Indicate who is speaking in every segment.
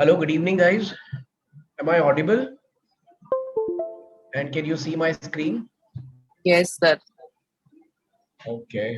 Speaker 1: Hello, good evening, guys. Am I audible? And can you see my screen?
Speaker 2: Yes, sir.
Speaker 1: Okay.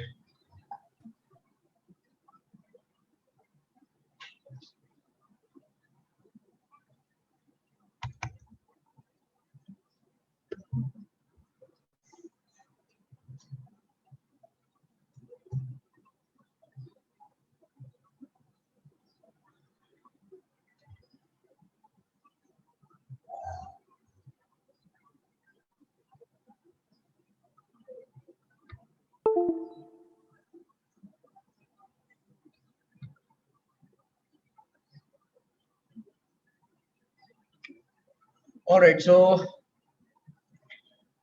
Speaker 1: All right. So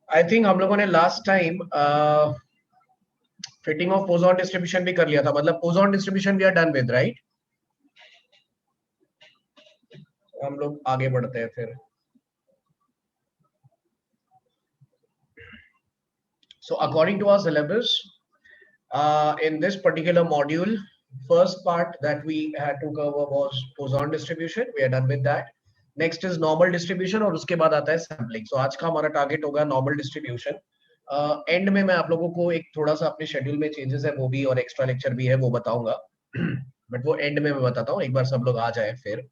Speaker 1: I think हम लोगों ने last time fitting of Poisson distribution भी कर लिया था. मतलब Poisson distribution we are done with, right? हम लोग आगे बढ़ते हैं फिर. So according to our syllabus, in this particular module, first part that we had to cover was Poisson distribution. We are done with that. Next is normal distribution और उसके बाद आता है sampling. So आज का हमारा target होगा normal distribution. And में मैं आप लोगों को एक थोड़ा सा अपने शेड्यूल में चेंजेस है वो भी और एक्स्ट्रा लेक्चर भी है वो बताऊंगा. बट वो एंड में मैं बताता हूँ. एक बार सब लोग आ जाए फिर.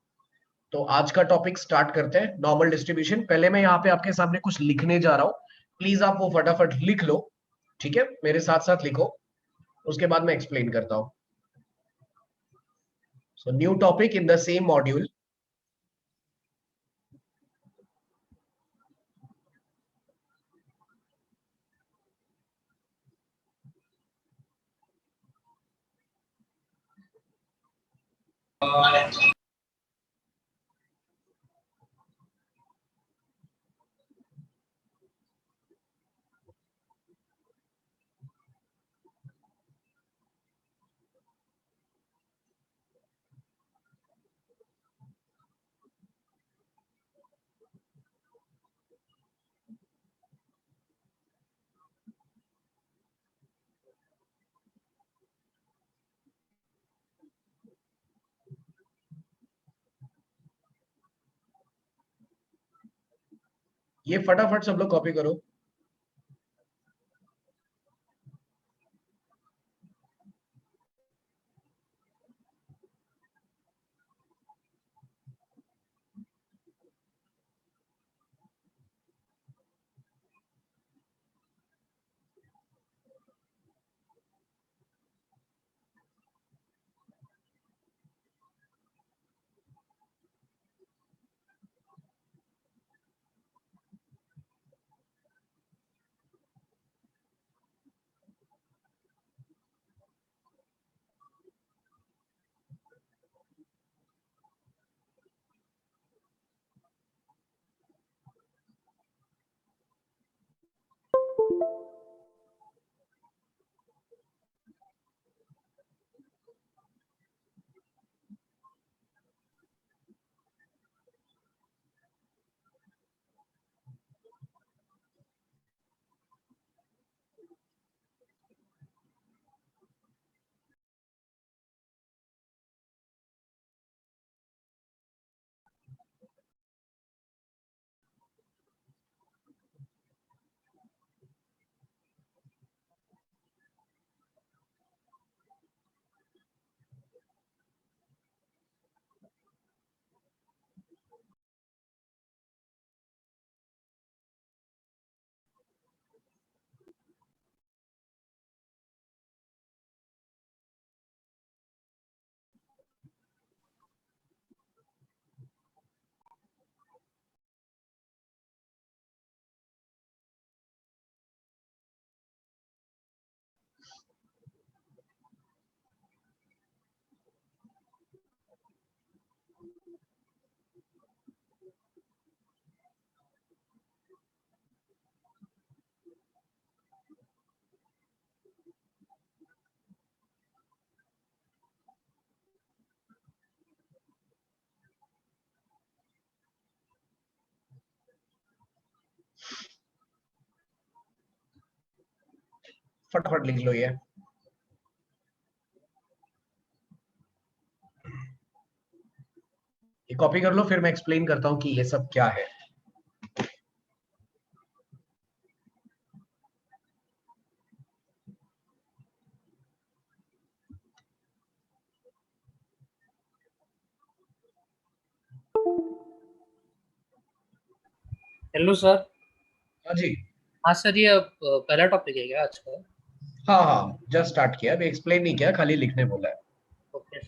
Speaker 1: तो आज का टॉपिक स्टार्ट करते हैं. Normal distribution. पहले मैं यहाँ पे आपके सामने कुछ लिखने जा रहा हूँ. प्लीज आप वो फटाफट लिख लो. ठीक है, मेरे साथ साथ लिखो. उसके बाद मैं एक्सप्लेन करता हूँ. So new topic in the same module. ये फटाफट सब लोग कॉपी करो. फटाफट लिख लो ये. कॉपी कर लो, फिर मैं एक्सप्लेन करता हूँ कि ये सब क्या है।
Speaker 2: Hello sir.
Speaker 1: हाँ जी।
Speaker 2: हाँ सर, ये पहला टॉपिक है क्या आज का?
Speaker 1: हाँ हाँ, जस्ट स्टार्ट किया, अभी एक्सप्लेन नहीं किया, खाली लिखने बोला है।
Speaker 2: Okay.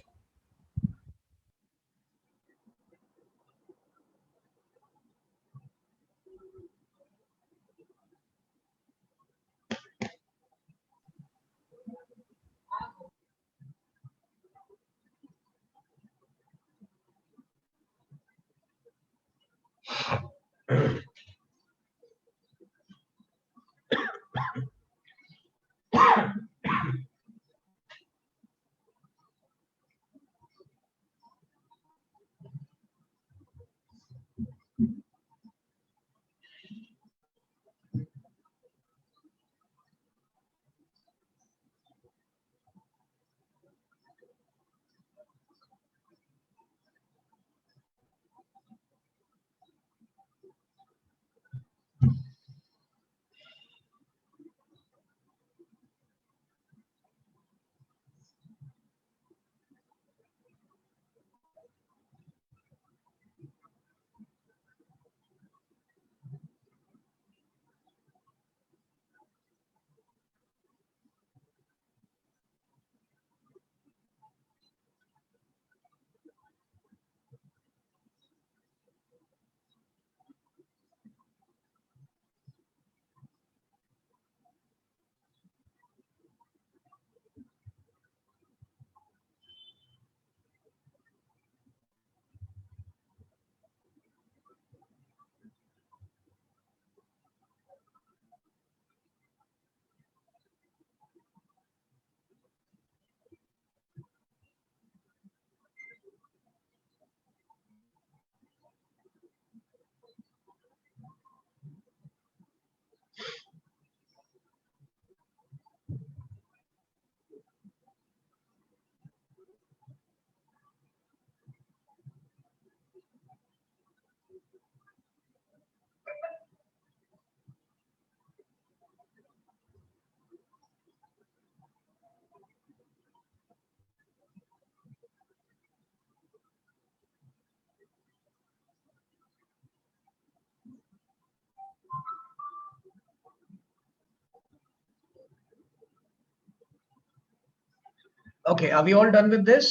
Speaker 1: Okay, are we all done with this?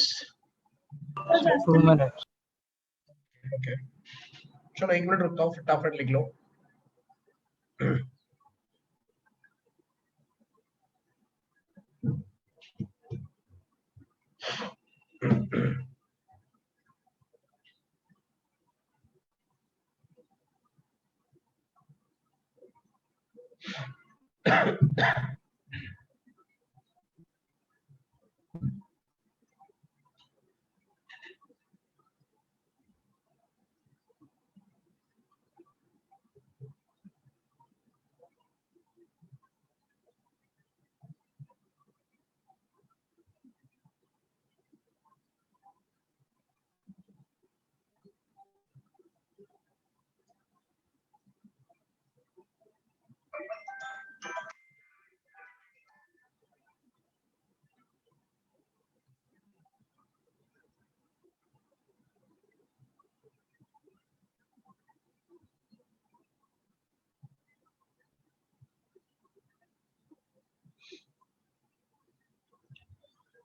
Speaker 2: 2 minutes।
Speaker 1: Okay, चलो 1 मिनट रुकता हूँ, फटाफट लिख लो।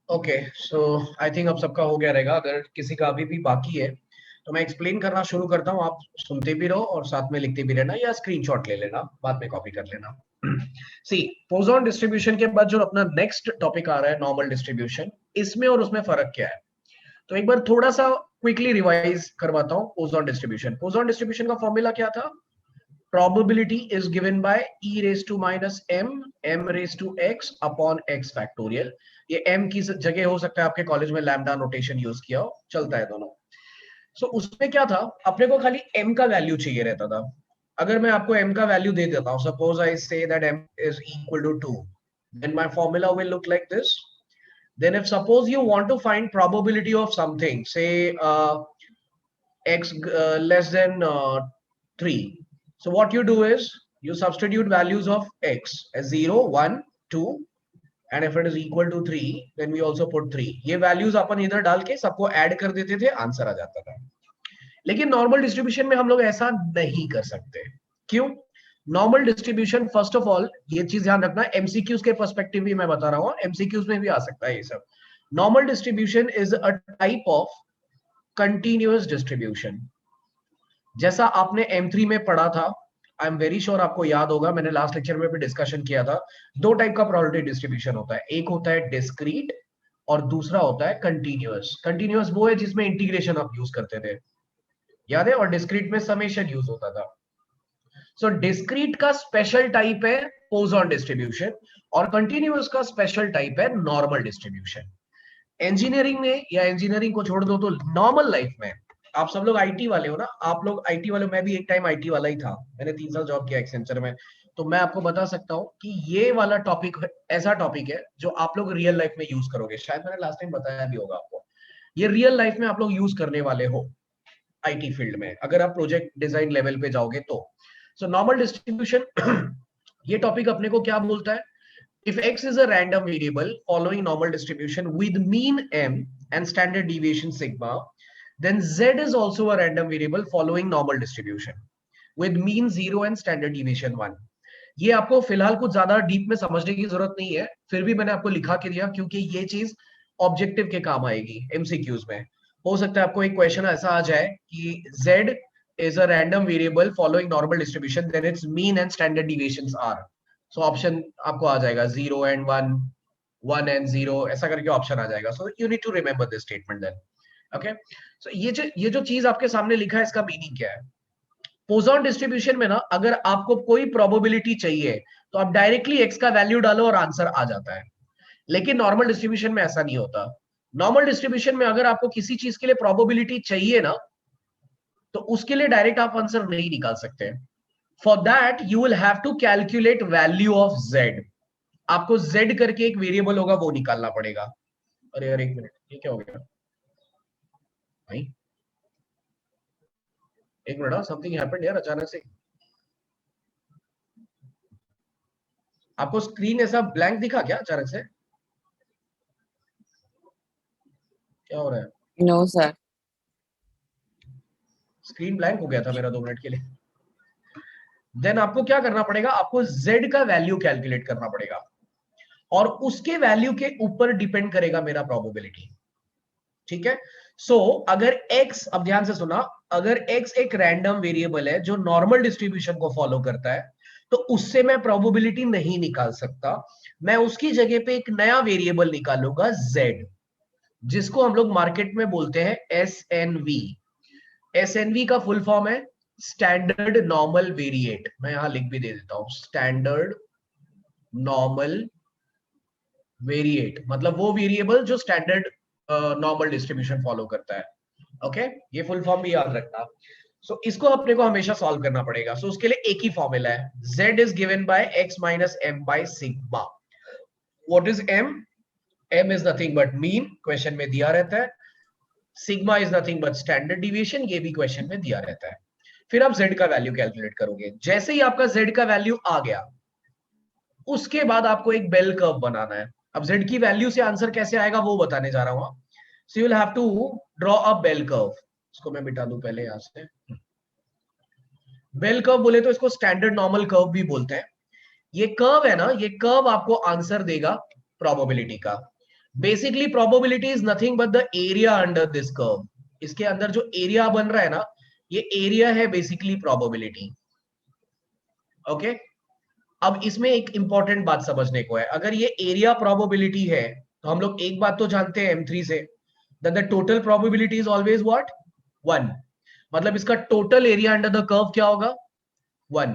Speaker 1: ओके, सो आई थिंक अब सबका हो गया रहेगा। अगर किसी का अभी भी बाकी है तो मैं एक्सप्लेन करना शुरू करता हूँ, आप सुनते भी रहो और साथ में लिखते भी रहना, या स्क्रीनशॉट ले लेना, बाद में कॉपी कर लेना। सी, पोजॉन डिस्ट्रीब्यूशन के बाद जो अपना नेक्स्ट टॉपिक आ रहा है, नॉर्मल डिस्ट्रीब्यूशन, इसमें और उसमें फर्क क्या है? तो एक बार थोड़ा सा क्विकली रिवाइज करवाता हूँ। पोजॉन डिस्ट्रीब्यूशन, पोजॉन डिस्ट्रीब्यूशन का फॉर्मूला क्या था? probability is given by e raised to minus m raised to x upon x factorial। ये m की जगह हो सकता है आपके कॉलेज में लैम्डा नोटेशन यूज किया हो, चलता है दोनों। सो उसमें क्या था, अपने को खाली m का वैल्यू चाहिए रहता था। अगर मैं आपको m का वैल्यू दे देता हूँ, suppose I say that m is equal to 2, then my formula will look like this. Then if suppose you want to find probability of something, say x less than 3. So what you do is you substitute values of x as 0, 1, 2, and if it is equal to 3, then we also put 3. ये values अपन इधर डाल के सबको add कर देते थे, answer आ जाता था. लेकिन नॉर्मल डिस्ट्रीब्यूशन में हम लोग ऐसा नहीं कर सकते. क्यों? Normal distribution, first of all ये चीज ध्यान रखना, एमसीक्यूज के पर्सपेक्टिव भी मैं बता रहा हूँ, एमसीक्यूज में भी आ सकता है ये सब. Normal distribution is a type of continuous distribution. जैसा आपने M3 में पढ़ा था, आई एम वेरी श्योर आपको याद होगा, मैंने लास्ट लेक्चर में भी डिस्कशन किया था. दो टाइप का प्रोबेबिलिटी डिस्ट्रीब्यूशन होता है, एक होता है डिस्क्रीट और दूसरा होता है कंटिन्यूअस. कंटिन्यूअस वो है जिसमें इंटीग्रेशन आप यूज करते थे, याद है, और डिस्क्रीट में समेशन यूज होता था. सो डिस्क्रीट का स्पेशल टाइप है पोजॉन डिस्ट्रीब्यूशन और कंटिन्यूअस का स्पेशल टाइप है नॉर्मल डिस्ट्रीब्यूशन. इंजीनियरिंग में, या इंजीनियरिंग को छोड़ दो तो नॉर्मल लाइफ में, आप सब लोग आईटी वाले हो ना, आप लोग आईटी वाले, मैं भी एक टाइम आईटी वाला ही था, मैंने 3 साल जॉब किया एक्सेंचर में, तो मैं आपको बता सकता हूं कि ये वाला टॉपिक ऐसा टॉपिक है जो आप लोग रियल लाइफ में यूज करोगे. शायद मैंने लास्ट टाइम बताया भी होगा आपको, ये रियल लाइफ में आप लोग यूज करने वाले हो आईटी फील्ड में, अगर आप प्रोजेक्ट डिजाइन लेवल पे जाओगे तो. सो नॉर्मल डिस्ट्रीब्यूशन ये टॉपिक अपने को क्या बोलता है? If x is a random variable following normal distribution with mean m and standard deviation sigma, then z is also a random variable following normal distribution with mean 0 and standard deviation 1. ये आपको फिलहाल कुछ ज्यादा deep में समझने की जरूरत नहीं है, फिर भी मैंने आपको लिखा के दिया क्योंकि ये चीज ऑब्जेक्टिव के काम आएगी एमसीक्यूज में. हो सकता है आपको एक क्वेश्चन ऐसा आ जाए कि z is a random variable following normal distribution, then its mean and standard deviations are. So option आपको आ जाएगा 0 and 1, 1 and 0, ऐसा करके ऑप्शन आ जाएगा. So you need to remember this statement then. Okay, so ये जो चीज आपके सामने लिखा है, इसका मीनिंग क्या है? पोजॉन डिस्ट्रीब्यूशन में ना, अगर आपको कोई प्रोबेबिलिटी चाहिए तो आप डायरेक्टली एक्स का वैल्यू डालो और आंसर आ जाता है. लेकिन नॉर्मल डिस्ट्रीब्यूशन में ऐसा नहीं होता. नॉर्मल डिस्ट्रीब्यूशन में अगर आपको किसी चीज के लिए प्रोबेबिलिटी चाहिए ना, तो उसके लिए डायरेक्ट आप आंसर नहीं निकाल सकते. For that you will have to calculate value of z. आपको z करके एक वेरिएबल होगा वो निकालना पड़ेगा. अरे यार एक मिनट, ये क्या हो गया भाई? एक मिनट, समथिंग हैपेंड यार अचानक से. आपको स्क्रीन ऐसा ब्लैंक दिखा क्या अचानक से? क्या हो रहा है?
Speaker 3: No sir.
Speaker 1: स्क्रीन ब्लैंक हो गया था मेरा 2 मिनट के लिए. देन आपको क्या करना पड़ेगा? आपको z का वैल्यू कैलकुलेट करना पड़ेगा और उसके वैल्यू के ऊपर डिपेंड करेगा मेरा प्रोबेबिलिटी. ठीक है? सो अगर x, अब ध्यान से सुना, अगर x एक रैंडम वेरिएबल है जो नॉर्मल डिस्ट्रीब्यूशन को फॉलो करता है, तो उससे मैं प्रोबेबिलिटी नहीं निकाल सकता. मैं उसकी जगह पे एक नया वेरिएबल निकालूंगा z, जिसको हम लोग मार्केट में बोलते हैं SNV. SNV का फुल फॉर्म है स्टैंडर्ड नॉर्मल वेरिएट. मैं यहां लिख भी दे देता हूं, स्टैंडर्ड नॉर्मल वेरिएट, मतलब वो वेरिएबल जो स्टैंडर्ड नॉर्मल डिस्ट्रीब्यूशन फॉलो करता है. ओके, ये फुल फॉर्म भी याद रखना. सो इसको अपने को हमेशा सॉल्व करना पड़ेगा. सो उसके लिए एक ही फॉर्मूला है, z is given by x minus m by sigma. What is m? m is nothing but mean, question में दिया रहता है. Sigma is nothing but standard deviation, ये भी क्वेश्चन में दिया रहता है. फिर आप z का वैल्यू कैलकुलेट करोगे. जैसे ही आपका z का वैल्यू आ गया, उसके बाद आपको एक बेल कर्व बनाना है. अब z की वैल्यू से आंसर कैसे आएगा वो बताने जा रहा हूं. So you will have to draw a bell curve. इसको मैं मिटा दूं पहले यहां से. बेल कर्व बोले तो इसको स्टैंडर्ड नॉर्मल कर्व भी बोलते हैं. ये कर्व है ना, ये कर्व आपको आंसर देगा प्रोबेबिलिटी का. Basically probability is nothing but the area under this curve. इसके अंदर जो एरिया बन रहा है ना, ये एरिया है बेसिकली प्रोबेबिलिटी. ओके, अब इसमें एक इंपॉर्टेंट बात समझने को है. अगर ये एरिया प्रोबेबिलिटी है तो हम लोग एक बात तो जानते हैं M3 से, that the total probability is always what? 1. मतलब इसका total area under the curve क्या होगा? 1.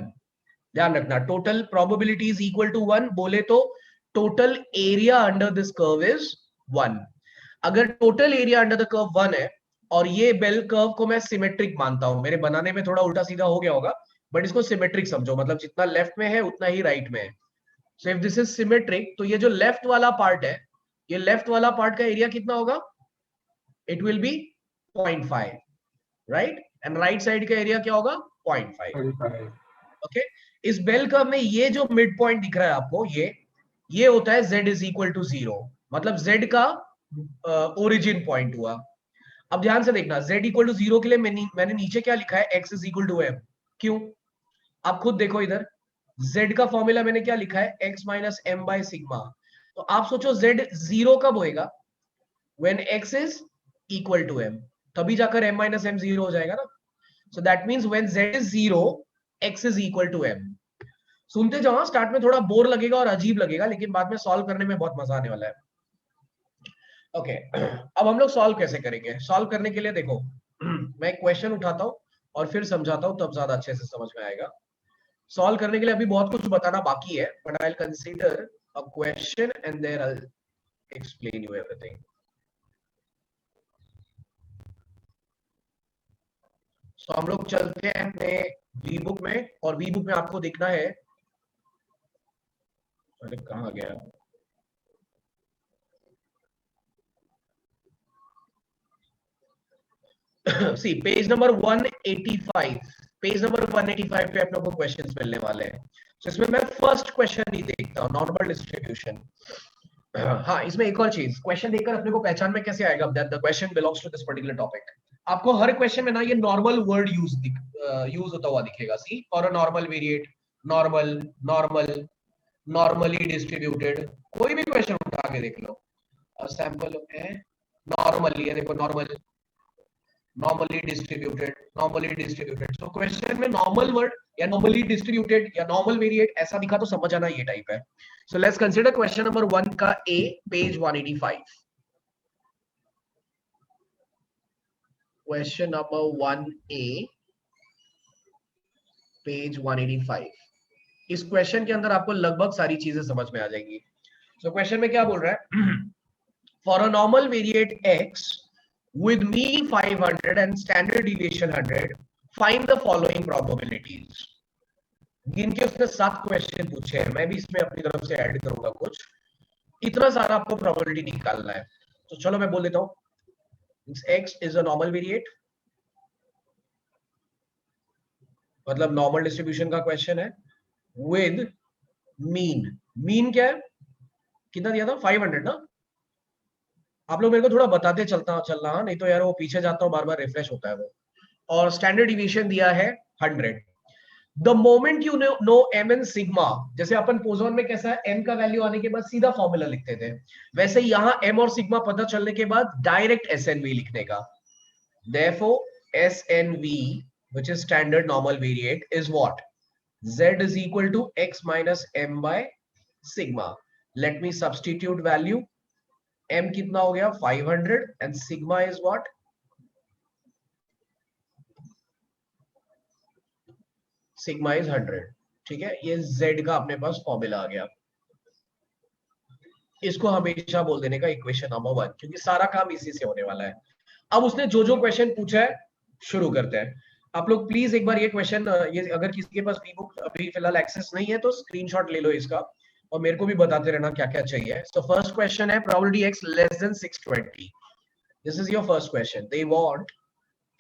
Speaker 1: ध्यान रखना, total probability is equal to 1 बोले तो total area under this curve is 1. अगर total area under the curve 1 है और ये बेल कर्व को मैं सिमेट्रिक मानता हूं, मेरे बनाने में थोड़ा उल्टा सीधा हो गया होगा, बट इसको सिमेट्रिक समझो, मतलब जितना लेफ्ट में है उतना ही राइट में है. So if this is symmetric, तो ये जो लेफ्ट वाला पार्ट है, ये लेफ्ट वाला पार्ट का एरिया कितना होगा? It will be 0.5. Right, and right side का एरिया क्या होगा 0.5।
Speaker 3: 35।
Speaker 1: ओके, इस बेल कर्व में ये जो मिड पॉइंट दिख रहा है आपको, ये होता है z इज इक्वल टू 0, मतलब z का ओरिजिन पॉइंट हुआ। अब ध्यान से देखना, z इक्वल टू 0 के लिए मैंने नीचे क्या लिखा है, x is equal to m। क्यों? आप खुद देखो इधर, z का फॉर्मूला मैंने क्या लिखा है, x minus M by sigma. तो आप सोचो z 0 कब होएगा, when x is equal to m, तभी जाकर m माइनस एम 0 हो जाएगा ना। So that means when z is 0, x is equal to m। सुनते जाओ, स्टार्ट में थोड़ा बोर लगेगा और अजीब लगेगा, लेकिन बाद में सॉल्व करने में बहुत मजा आने वाला है। ओके अब हम लोग सॉल्व कैसे करेंगे? सॉल्व करने के लिए देखो मैं एक क्वेश्चन उठाता हूँ और फिर समझाता हूँ, तब ज्यादा अच्छे से समझ में आएगा। सॉल्व करने के लिए अभी बहुत कुछ बताना बाकी है, but I will consider a question and there I will explain you everything. So हम लोग चलते हैं अपने वी बुक में, और वी बुक में आपको देखना है, अरे कहाँ गया, सी पेज नंबर 185, पेज नंबर 185 पे आप लोगों को क्वेश्चंस मिलने वाले हैं। तो इसमें मैं फर्स्ट क्वेश्चन नहीं देखता हूं, नॉर्मल डिस्ट्रीब्यूशन। हाँ, इसमें एक और चीज, क्वेश्चन देखकर अपने को पहचान में कैसे आएगा that the question belongs to this particular topic. आपको हर क्वेश्चन में ना ये नॉर्मल वर्ड यूज होता हुआ दिखेगा। सी, और a normal variate, normal, normal, normally distributed, कोई भी क्वेश्चन उठा के देख लो। सैंपल है नॉर्मली, देखो normal, normally distributed. So question में नॉर्मल वर्ड या नॉर्मली डिस्ट्रीब्यूटेड या नॉर्मल वेरिएट ऐसा दिखा तो समझ आना ये टाइप है। So let's consider question number 1 का ए, पेज 185। क्वेश्चन नंबर 1 ए, पेज 185। इस क्वेश्चन के अंदर आपको लगभग सारी चीजें समझ में आ जाएंगी। सो क्वेश्चन में क्या बोल रहा है, for a normal variate x with mean 500 and standard deviation 100, find the following probabilities। गिन के उसने 7 क्वेश्चन पूछे हैं, मैं भी इसमें अपनी तरफ से ऐड करूंगा कुछ। इतना सारा आपको प्रोबेबिलिटी निकालना है। तो चलो मैं बोल देता हूं, x is a normal variate, मतलब नॉर्मल डिस्ट्रीब्यूशन का क्वेश्चन है, विद मीन। मीन क्या है, कितना दिया था 500 ना। आप लोग मेरे को थोड़ा बताते चलना, नहीं तो यार वो पीछे जाता हूँ, बार बार रिफ्रेश होता है वो। और स्टैंडर्ड डिविएशन दिया है 100। The moment you know M N sigma, जैसे अपन पोजोन में कैसा है, एम का वैल्यू आने के बाद सीधा फॉर्मूला लिखते थे, वैसे यहां एम और सिग्मा पता चलने के बाद डायरेक्ट एस एन वी लिखने का। Therefore S N V which is standard normal variate is what, z is equal to x minus m by sigma। let me substitute value, m कितना हो गया 500 and sigma is what, sigma is 100। ठीक है, ये z का अपने पास formula आ गया। इसको हमेशा बोल देने का इक्वेशन नंबर 1, क्योंकि सारा काम इसी से होने वाला है। अब उसने जो जो क्वेश्चन पूछा है, शुरू करते हैं। आप लोग प्लीज एक बार ये क्वेश्चन, ये अगर किसी के पास ई-बुक अभी फिलहाल एक्सेस नहीं है तो स्क्रीनशॉट ले लो इसका, और मेरे को भी बताते रहना क्या क्या चाहिए। सो फर्स्ट क्वेश्चन है probability x less than 620। This is your first question, they want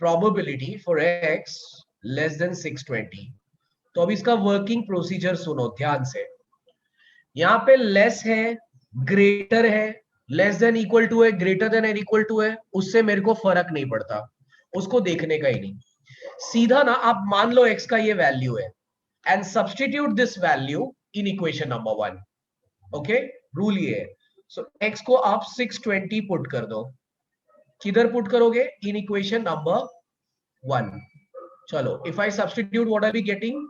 Speaker 1: probability for x less than 620। तो अब इसका वर्किंग प्रोसीजर सुनो ध्यान से। यहाँ पे लेस है, ग्रेटर है, लेस देन इक्वल टू है, greater than and equal to है, उससे मेरे को फर्क नहीं पड़ता, उसको देखने का ही नहीं। सीधा ना आप मान लो x का ये वैल्यू है and substitute this value in equation number 1। Okay, rule ये है। सो x को आप 620 पुट कर दो। किधर पुट करोगे, इन इक्वेशन नंबर 1। चलो, if I substitute what I be getting,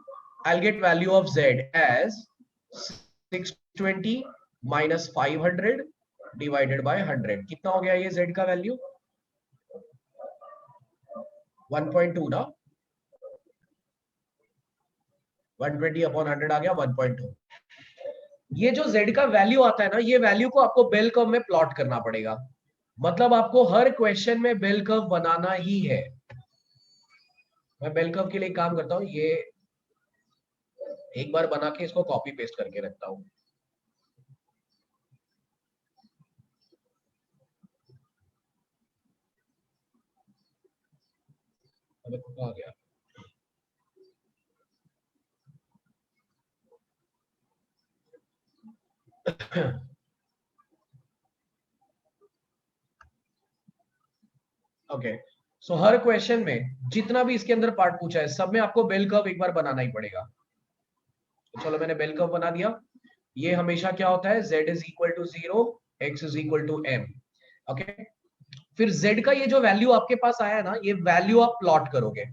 Speaker 1: I'll get value of z as 620 minus 500 divided by 100। कितना हो गया ये z का वैल्यू, 1.2 ना, 120 अपॉन 100 आ गया 1.2। ये जो z का वैल्यू आता है ना, ये वैल्यू को आपको बेल कर्व में प्लॉट करना पड़ेगा। मतलब आपको हर क्वेश्चन में बेल कर्व बनाना ही है। मैं बेल कर्व के लिए काम करता हूं, ये एक बार बना के इसको कॉपी पेस्ट करके रखता हूं। अबे कहाँ गया? ओके, सो हर क्वेश्चन में जितना भी इसके अंदर पार्ट पूछा है सब में आपको बेल कर्व एक बार बनाना ही पड़ेगा। तो चलो मैंने बेल कर्व बना दिया। ये हमेशा क्या होता है, z is equal to 0, x is equal to m। Okay, फिर z का ये जो वैल्यू आपके पास आया है ना, ये वैल्यू आप प्लॉट करोगे।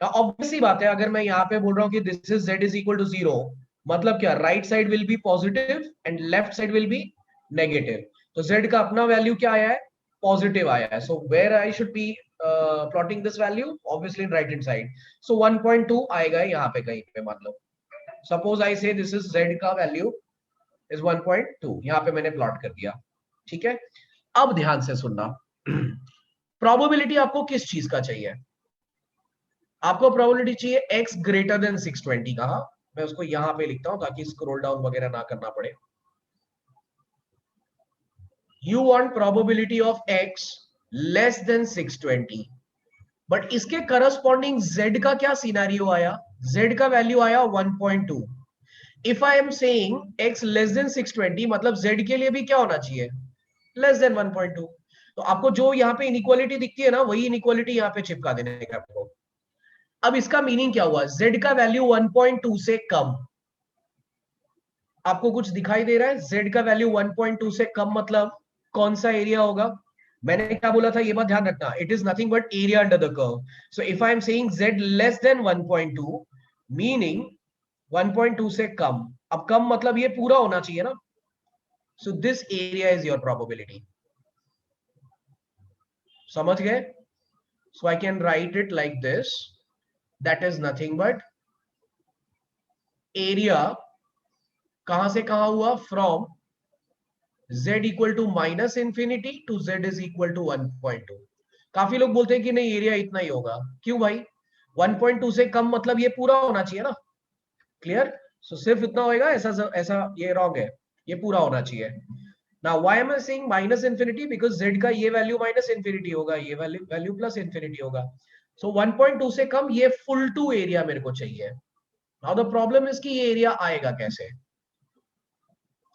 Speaker 1: ऑब्वियसली बात है, अगर मैं यहाँ पे बोल रहा हूँ कि this is z is equal to 0, मतलब क्या, right side will be positive and left side will be negative. तो z का अपना वैल्यू क्या आया है, पॉजिटिव आया है। So where I should be plotting this value, obviously right hand side. So 1.2 आएगा यहाँ पे कहीं पे, मान लो सपोज आई से दिस इज z का वैल्यू इज 1.2, यहाँ पे मैंने प्लॉट कर दिया। ठीक है, अब ध्यान से सुनना। प्रोबेबिलिटी आपको किस चीज का चाहिए? आपको प्रोबेबिलिटी चाहिए x ग्रेटर देन 620 का। मैं उसको यहां पे लिखता हूं ताकि स्क्रॉल डाउन वगैरह ना करना पड़े। You want probability of x less than 620, but इसके करस्पॉन्डिंग z का क्या सिनेरियो आया? z का वैल्यू आया 1.2। If I am saying x less than 620, मतलब z के लिए भी क्या होना चाहिए, लेस देन 1.2। तो आपको जो यहाँ पे इनइक्वालिटी दिखती है ना, वही इनइक्वालिटी यहाँ पे चिपका देने का आपको। अब इसका मीनिंग क्या हुआ, z का वैल्यू 1.2 से कम। आपको कुछ दिखाई दे रहा है? z का वैल्यू 1.2 से कम मतलब कौन सा एरिया होगा? मैंने क्या बोला था, ये बात ध्यान रखना, it is nothing but area under the curve. So if I am saying z less than 1.2, meaning 1.2 से कम। अब कम मतलब ये पूरा होना चाहिए ना। So this area is your probability. समझ गए? So I can write it like this, that is nothing but area कहां से कहां हुआ, from z equal to minus infinity to z is equal to 1.2। काफी लोग बोलते हैं कि नहीं एरिया इतना ही होगा। क्यों भाई? 1.2 से कम मतलब ये पूरा होना चाहिए ना। क्लियर? सो सिर्फ इतना होएगा, ऐसा ऐसा ये रॉन्ग है, ये पूरा होना चाहिए। Now why am I saying minus infinity, because z का ये वैल्यू माइनस इंफिनिटी होगा, ये वैल्यू प्लस इंफिनिटी होगा। सो 1.2 से कम ये फुल टू एरिया मेरे को चाहिए। नाउ द प्रॉब्लम इज कि ये एरिया आएगा कैसे।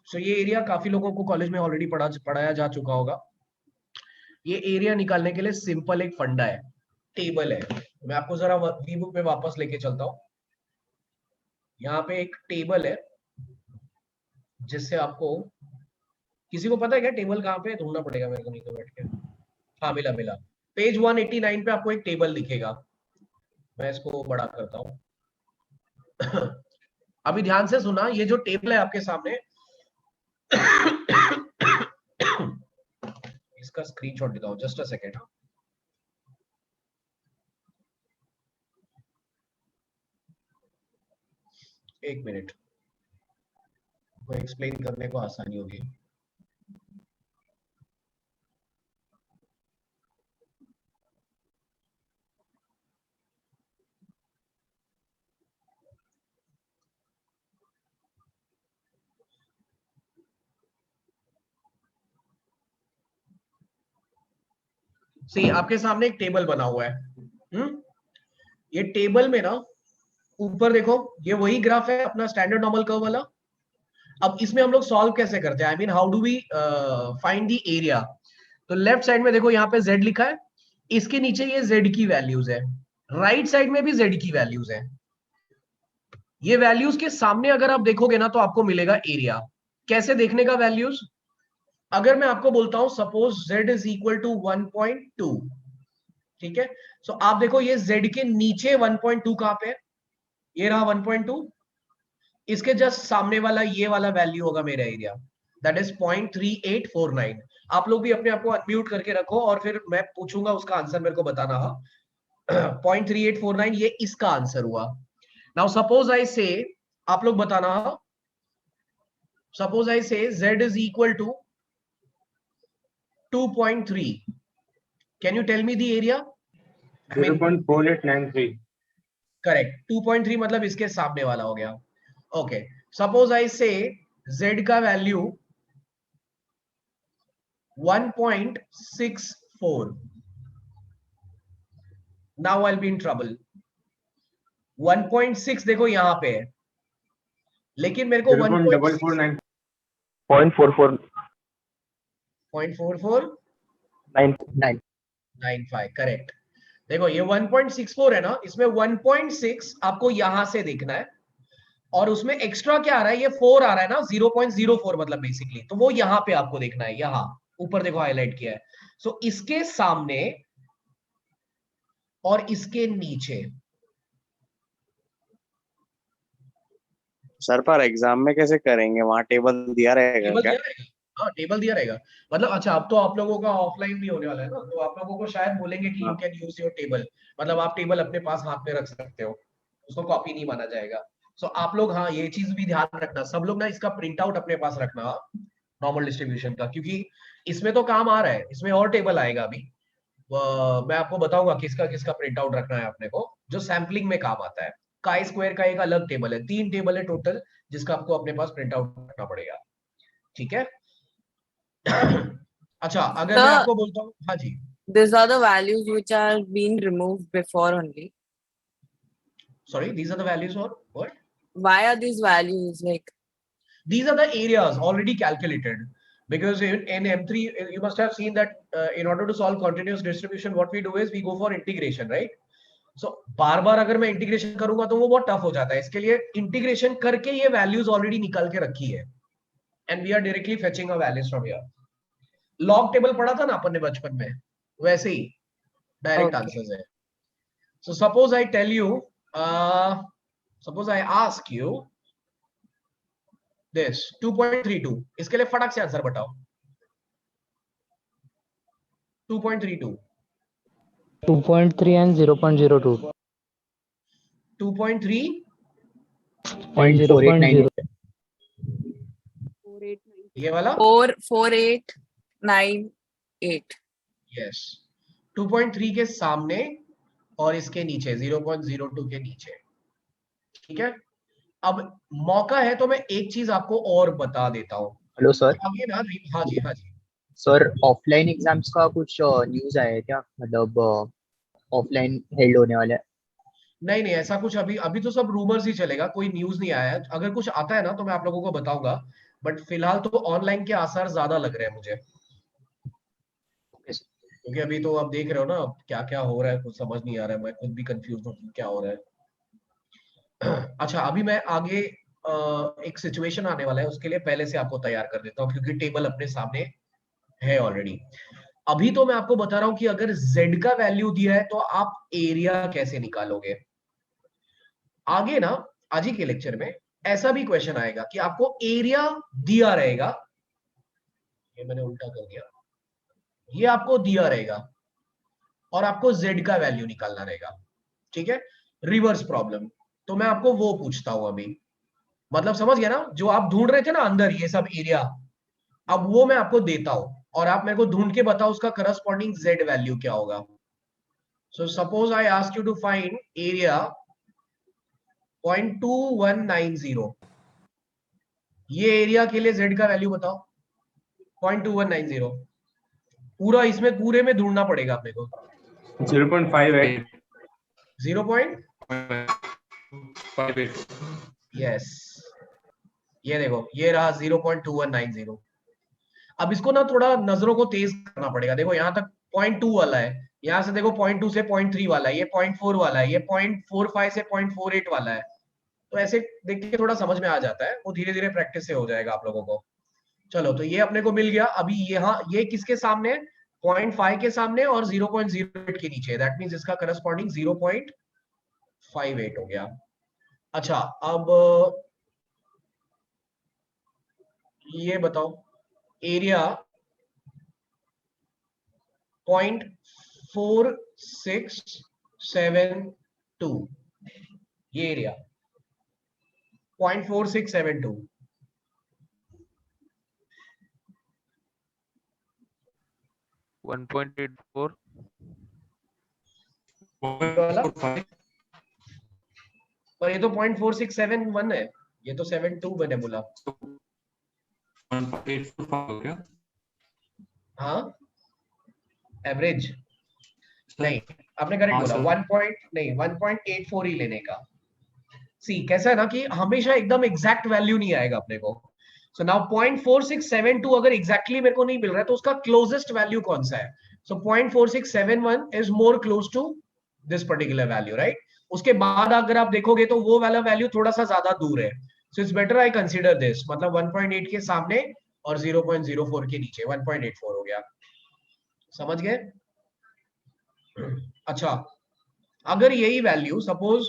Speaker 1: सो ये एरिया काफी लोगों को कॉलेज में ऑलरेडी पढ़ाया जा चुका होगा। ये एरिया निकालने के लिए सिंपल एक फंडा है, टेबल है। मैं आपको जरा वी बुक में वापस लेके चलता हूँ। यहाँ पे एक टेबल है जिससे आपको, किसी को पता है क्या टेबल कहाँ पे है? ढूंढना पड़ेगा मेरे को, नहीं तो बैठ के। हाँ मिला मिला, पेज 189 पे आपको एक टेबल दिखेगा। मैं इसको बड़ा करता हूँ। अभी ध्यान से सुना, ये जो टेबल है आपके सामने, इसका स्क्रीनशॉट लेता हूँ, जस्ट अ सेकेंड। एक मिनट, वो एक्सप्लेन करने को आसानी होगी। सी आपके सामने एक टेबल बना हुआ है। ये टेबल में ना, ऊपर देखो, ये वही ग्राफ है अपना स्टैंडर्ड नॉर्मल कर्व वाला। अब इसमें हम लोग सॉल्व कैसे करते हैं, I mean how do we find the area. तो लेफ्ट साइड में देखो, यहाँ पे z लिखा है, इसके नीचे ये z की वैल्यूज है, राइट साइड में भी z की वैल्यूज है। ये वैल्यूज के सामने अगर आप देखोगे ना, तो आपको मिलेगा एरिया। कैसे देखने का वैल्यूज? अगर मैं आपको बोलता हूं suppose z is equal to 1.2, ठीक है, सो आप देखो ये z के नीचे 1.2 कहां पे है? ये रहा 1.2। इसके जस्ट सामने वाला ये वाला वैल्यू होगा मेरा एरिया, दैट इज 0.3849। आप लोग भी अपने आप को अनम्यूट करके रखो और फिर मैं पूछूंगा उसका आंसर मेरे को बताना। 0.3849 ये इसका आंसर हुआ। नाउ सपोज आई से, आप लोग बताना, suppose I say z is equal to 2.3, can you tell me the area? I mean
Speaker 3: 0.4893.
Speaker 1: Correct, 2.3 मतलब इसके सामने वाला हो गया। Okay, suppose I say z का value 1.64, now I will be in trouble. 1.6 देखो यहाँ पे है, लेकिन मेरे को
Speaker 3: 0.449
Speaker 1: 0.4495 करेक्ट। देखो ये 1.64 है ना, इसमें 1.6 आपको यहां से देखना है, और उसमें एक्स्ट्रा क्या आ रहा है, ये 4 आ रहा है ना, 0.04 मतलब बेसिकली, तो वो यहां पे आपको देखना है, यहां ऊपर देखो हाईलाइट किया है। सो इसके सामने और इसके नीचे।
Speaker 4: सर पर एग्जाम में कैसे करेंगे, वहाँ टेबल दिया रहेगा
Speaker 1: टेबल
Speaker 4: क्या?
Speaker 1: दिया रहेगा, हाँ टेबल दिया रहेगा। मतलब अच्छा, अब तो आप लोगों का ऑफलाइन भी होने वाला है ना, तो आप लोगों को शायद बोलेंगे कि you can use your table, मतलब आप टेबल अपने पास हाथ में रख सकते हो, उसको कॉपी नहीं माना जाएगा। सो आप लोग हाँ ये चीज भी ध्यान रखना, सब लोग ना इसका प्रिंट आउट अपने पास रखना नॉर्मल डिस्ट्रीब्यूशन का, क्योंकि इसमें तो काम आ रहा है, इसमें और टेबल आएगा अभी। मैं आपको बताऊंगा किसका किसका प्रिंट आउट रखना है अपने को, जो सैम्पलिंग में काम आता है। काई स्क्वायर का एक अलग टेबल है, 3 टेबल है टोटल, जिसका आपको अपने पास प्रिंट आउट रखना पड़ेगा, ठीक है। अच्छा अगर मैं
Speaker 5: Sir,
Speaker 1: आपको बोलता हूँ, हाँ जी,
Speaker 5: these are the values which are being removed before only.
Speaker 1: sorry, these are the values or what?
Speaker 5: Why are these values like?
Speaker 1: These are the areas already calculated, because in M3 you must have seen that in order to solve continuous distribution what we do is we go for integration, right? So बार बार अगर मैं integration करूंगा तो वो बहुत tough हो जाता है, इसके लिए इंटीग्रेशन करके ये वैल्यूज ऑलरेडी निकाल के रखी है, and we are directly fetching a values from here. Log table पढ़ा था ना अपन ने बचपन में, वैसे ही डायरेक्ट
Speaker 5: Okay.
Speaker 1: आंसर्स है। So suppose I tell you, suppose I ask you this 2.32, इसके लिए फटाक से आंसर बताओ। 2.32,
Speaker 6: 2.3 and 0.02.
Speaker 1: 2.3
Speaker 6: And 0.0.
Speaker 5: 4898.
Speaker 1: ये वाला,
Speaker 5: 44898.
Speaker 1: यस, 2.3 के सामने और इसके नीचे 0.02 के नीचे, ठीक है। अब मौका है तो मैं एक चीज आपको और बता देता हूँ।
Speaker 7: Hello sir.
Speaker 1: आगे ना, हाँ जी हाँ जी।
Speaker 7: सर ऑफलाइन एग्जाम्स का कुछ न्यूज़ आया है क्या, मतलब ऑफलाइन हेल्ड होने वाला है?
Speaker 1: नहीं नहीं, ऐसा कुछ अभी अभी तो सब रूमर्स ही चलेगा, कोई न्यूज नहीं आया है। अगर कुछ आता है ना तो मैं आप लोगों को बताऊंगा, बट फिलहाल तो ऑनलाइन के आसार ज्यादा लग रहे हैं मुझे, क्योंकि अभी तो आप देख रहे हो ना क्या क्या हो रहा है, कुछ समझ नहीं आ रहा है, मैं खुद भी कंफ्यूज हूँ कि क्या हो रहा है। अच्छा अभी मैं आगे एक सिचुएशन आने वाला है, उसके लिए पहले से आपको तैयार कर देता हूँ, क्योंकि टेबल अपने सामने है ऑलरेडी। अभी तो मैं आपको बता रहा हूँ कि अगर z का वैल्यू दिया है तो आप एरिया कैसे निकालोगे। आगे ना, आज ही के लेक्चर में ऐसा भी क्वेश्चन आएगा कि आपको एरिया दिया रहेगा, ये मैंने उल्टा कर दिया, ये आपको दिया रहेगा और आपको z का वैल्यू निकालना रहेगा, ठीक है, रिवर्स प्रॉब्लम। तो मैं आपको वो पूछता हूं अभी, मतलब समझ गया ना, जो आप ढूंढ रहे थे ना अंदर ये सब एरिया, अब वो मैं आपको देता हूं और आप मेरे को ढूंढ के बताओ उसका करस्पॉन्डिंग z वैल्यू क्या होगा। So suppose I ask you to find area 0.2190, ये एरिया के लिए z का वैल्यू बताओ। 0.2190 पूरा, इसमें पूरे में ढूंढना पड़ेगा अपने को।
Speaker 3: 0.58
Speaker 1: 0.58, यस, ये देखो ये रहा 0.2190। अब इसको ना थोड़ा नजरों को तेज करना पड़ेगा, देखो यहाँ तक 0.2 वाला है, यहाँ से देखो 0.2 से 0.3 वाला है, ये 0.4 वाला है, ये 0.45 से 0.48 वाला है। तो ऐसे देख के थोड़ा समझ में आ जाता है, वो धीरे धीरे प्रैक्टिस से हो जाएगा आप लोगों को। चलो तो ये अपने को मिल गया। अभी यहाँ ये किसके सामने, 0.5 के सामने और 0.08 के नीचे, दैट मींस इसका करस्पॉन्डिंग 0.58 हो गया। अच्छा अब ये बताओ एरिया 0.4672, ये एरिया 0.4672,
Speaker 8: 1.84
Speaker 1: वाला, पर ये तो 0.4671 है, ये तो 72 मैंने बोला।
Speaker 3: 1.85
Speaker 1: हाँ एवरेज नहीं, आपने करेक्ट
Speaker 3: हाँ,
Speaker 1: बोला,
Speaker 3: सर।
Speaker 1: 1 पॉइंट नहीं 1.84 ही लेने का। सी कैसा है ना कि हमेशा एकदम एग्जैक्ट वैल्यू नहीं आएगा अपने को। सो नाउ 0.4672 अगर एग्जैक्टली मेरे को नहीं मिल रहा है तो उसका क्लोजेस्ट वैल्यू कौन सा है? So 0.4671 is more close to this particular value, right? उसके बाद अगर आप देखोगे तो वो वाला वैल्यू थोड़ा सा ज्यादा दूर है। So it's better I consider this, मतलब 1.8 के सामने और 0.04 के नीचे 1.84 हो गया। समझ गए? अच्छा, अगर यही वैल्यू सपोज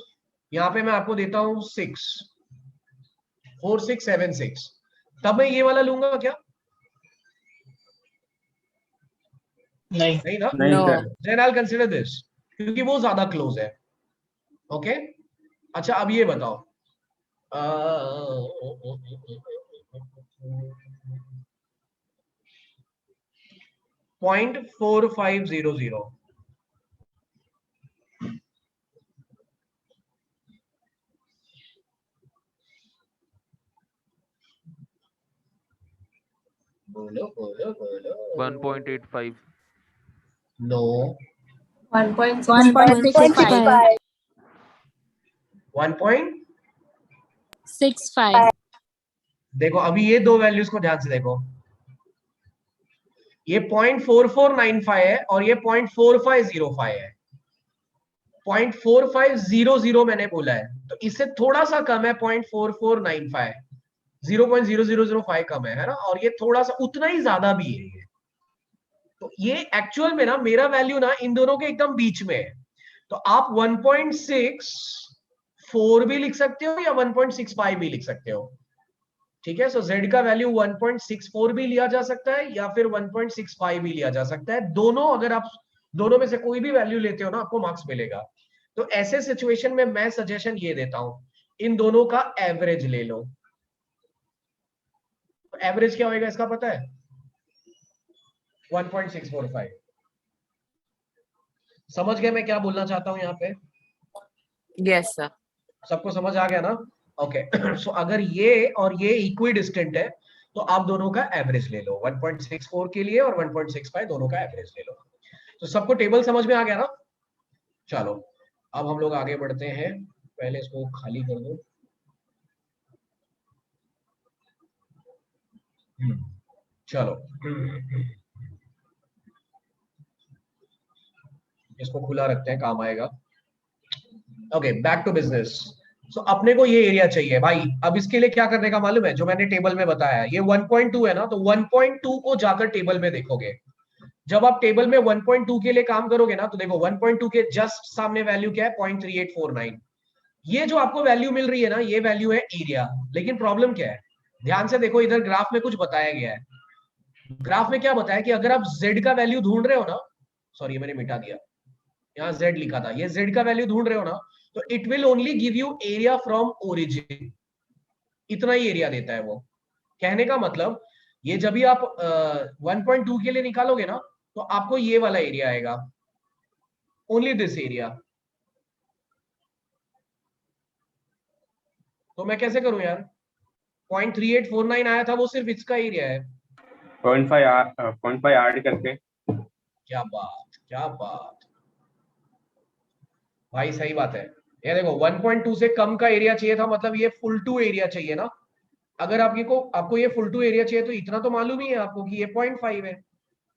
Speaker 1: यहां पे मैं आपको देता हूं 4676, तब मैं ये वाला लूंगा क्या? नहीं ना?
Speaker 3: नहीं
Speaker 5: No.
Speaker 3: Sir.
Speaker 1: Then I consider this, क्योंकि वो ज्यादा क्लोज है। ओके, अच्छा अब ये बताओ, 0.4500, बोलो बोलो बोलो।
Speaker 8: 1.85.
Speaker 1: नो,
Speaker 5: 1.65.
Speaker 1: 1.65। देखो अभी ये दो वैल्यूज को ध्यान से देखो, ये 0.4495 है और ये 0.4505 है। 0.4500 मैंने बोला है, तो इससे थोड़ा सा कम है 0.4495, 0.0005 कम है ना? और ये थोड़ा सा उतना ही ज्यादा भी है ये। तो ये एक्चुअल में ना मेरा वैल्यू ना इन दोनों के एकदम बीच में है। तो आप 1.64 भी लिख सकते हो या 1.65 भी लिख सकते हो, ठीक है? सो z का वैल्यू 1.64 भी लिया जा सकता है या फिर 1.65 भी लिया जा सकता है। दोनों, अगर आप दोनों में से कोई भी वैल्यू लेते हो ना आपको मार्क्स मिलेगा। तो ऐसे सिचुएशन में मैं सजेशन ये देता हूं, इन दोनों का एवरेज ले लो। तो एवरेज क्या होगा इसका पता है? 1.645। समझ गए मैं क्या बोलना चाहता हूं यहाँ पे?
Speaker 5: Yes, sir.
Speaker 1: सबको समझ आ गया ना? ओके सो अगर ये और ये इक्वी डिस्टेंट है तो आप दोनों का एवरेज ले लो, 1.64 के लिए और 1.65 दोनों का एवरेज ले लो। तो सबको टेबल समझ में आ गया ना? चलो अब हम लोग आगे बढ़ते हैं, पहले इसको खाली कर दो। चलो इसको खुला रखते हैं, काम आएगा। Okay, back to business. So अपने को ये एरिया चाहिए भाई। अब इसके लिए क्या करने का मालूम है? जो मैंने टेबल में बताया, ये 1.2 है ना, तो 1.2 को जाकर टेबल में देखोगे। जब आप टेबल में 1.2 के लिए काम करोगे ना, तो देखो 1.2 के जस्ट सामने वैल्यू क्या है? 0.3849। ये जो आपको वैल्यू मिल रही है ना, ये वैल्यू है एरिया। लेकिन प्रॉब्लम क्या है? ध्यान से देखो, इधर ग्राफ में कुछ बताया गया है। ग्राफ में क्या बताया कि अगर आप z का वैल्यू ढूंढ रहे हो ना, सॉरी मैंने मिटा दिया, यहाँ z लिखा था, ये z का वैल्यू ढूंढ रहे हो ना, तो it will only give you area from origin. इतना ही एरिया देता है वो। कहने का मतलब, ये जब भी आप 1.2 के लिए निकालोगे ना, तो आपको ये वाला एरिया आएगा, ओनली दिस एरिया। तो मैं कैसे करूं यार? 0.3849 आया था, वो सिर्फ इसका एरिया है।
Speaker 3: 0.5 ऐड करके।
Speaker 1: क्या बात, क्या बात भाई, सही बात है। ये देखो 1.2 से कम का एरिया चाहिए था, मतलब ये फुल टू एरिया चाहिए ना। अगर आपको ये फुल टू एरिया चाहिए तो इतना तो मालूम ही है आपको कि ये 0.5 है।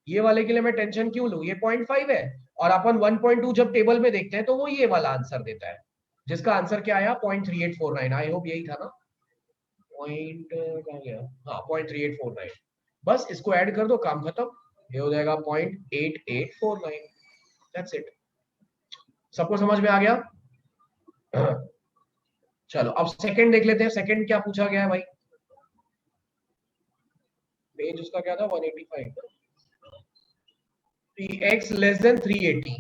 Speaker 1: ये वाले के लिए मैं टेंशन क्यों लूं? ये 0.5 है। और अपन 1.2 जब टेबल में देखते हैं तो वो ये वाला आंसर देता है, जिसका आंसर क्या आया? 0.3849। आई होप यही था ना? पॉइंट कहाँ गया? हाँ, 0.3849। बस इसको ऐड कर दो, काम खत्म। ये हो जाएगा 0.8849। That's it. सबको समझ में आ गया? चलो अब सेकंड देख लेते हैं। सेकंड क्या पूछा गया है भाई? पेज उसका क्या था? 185। x less than 380,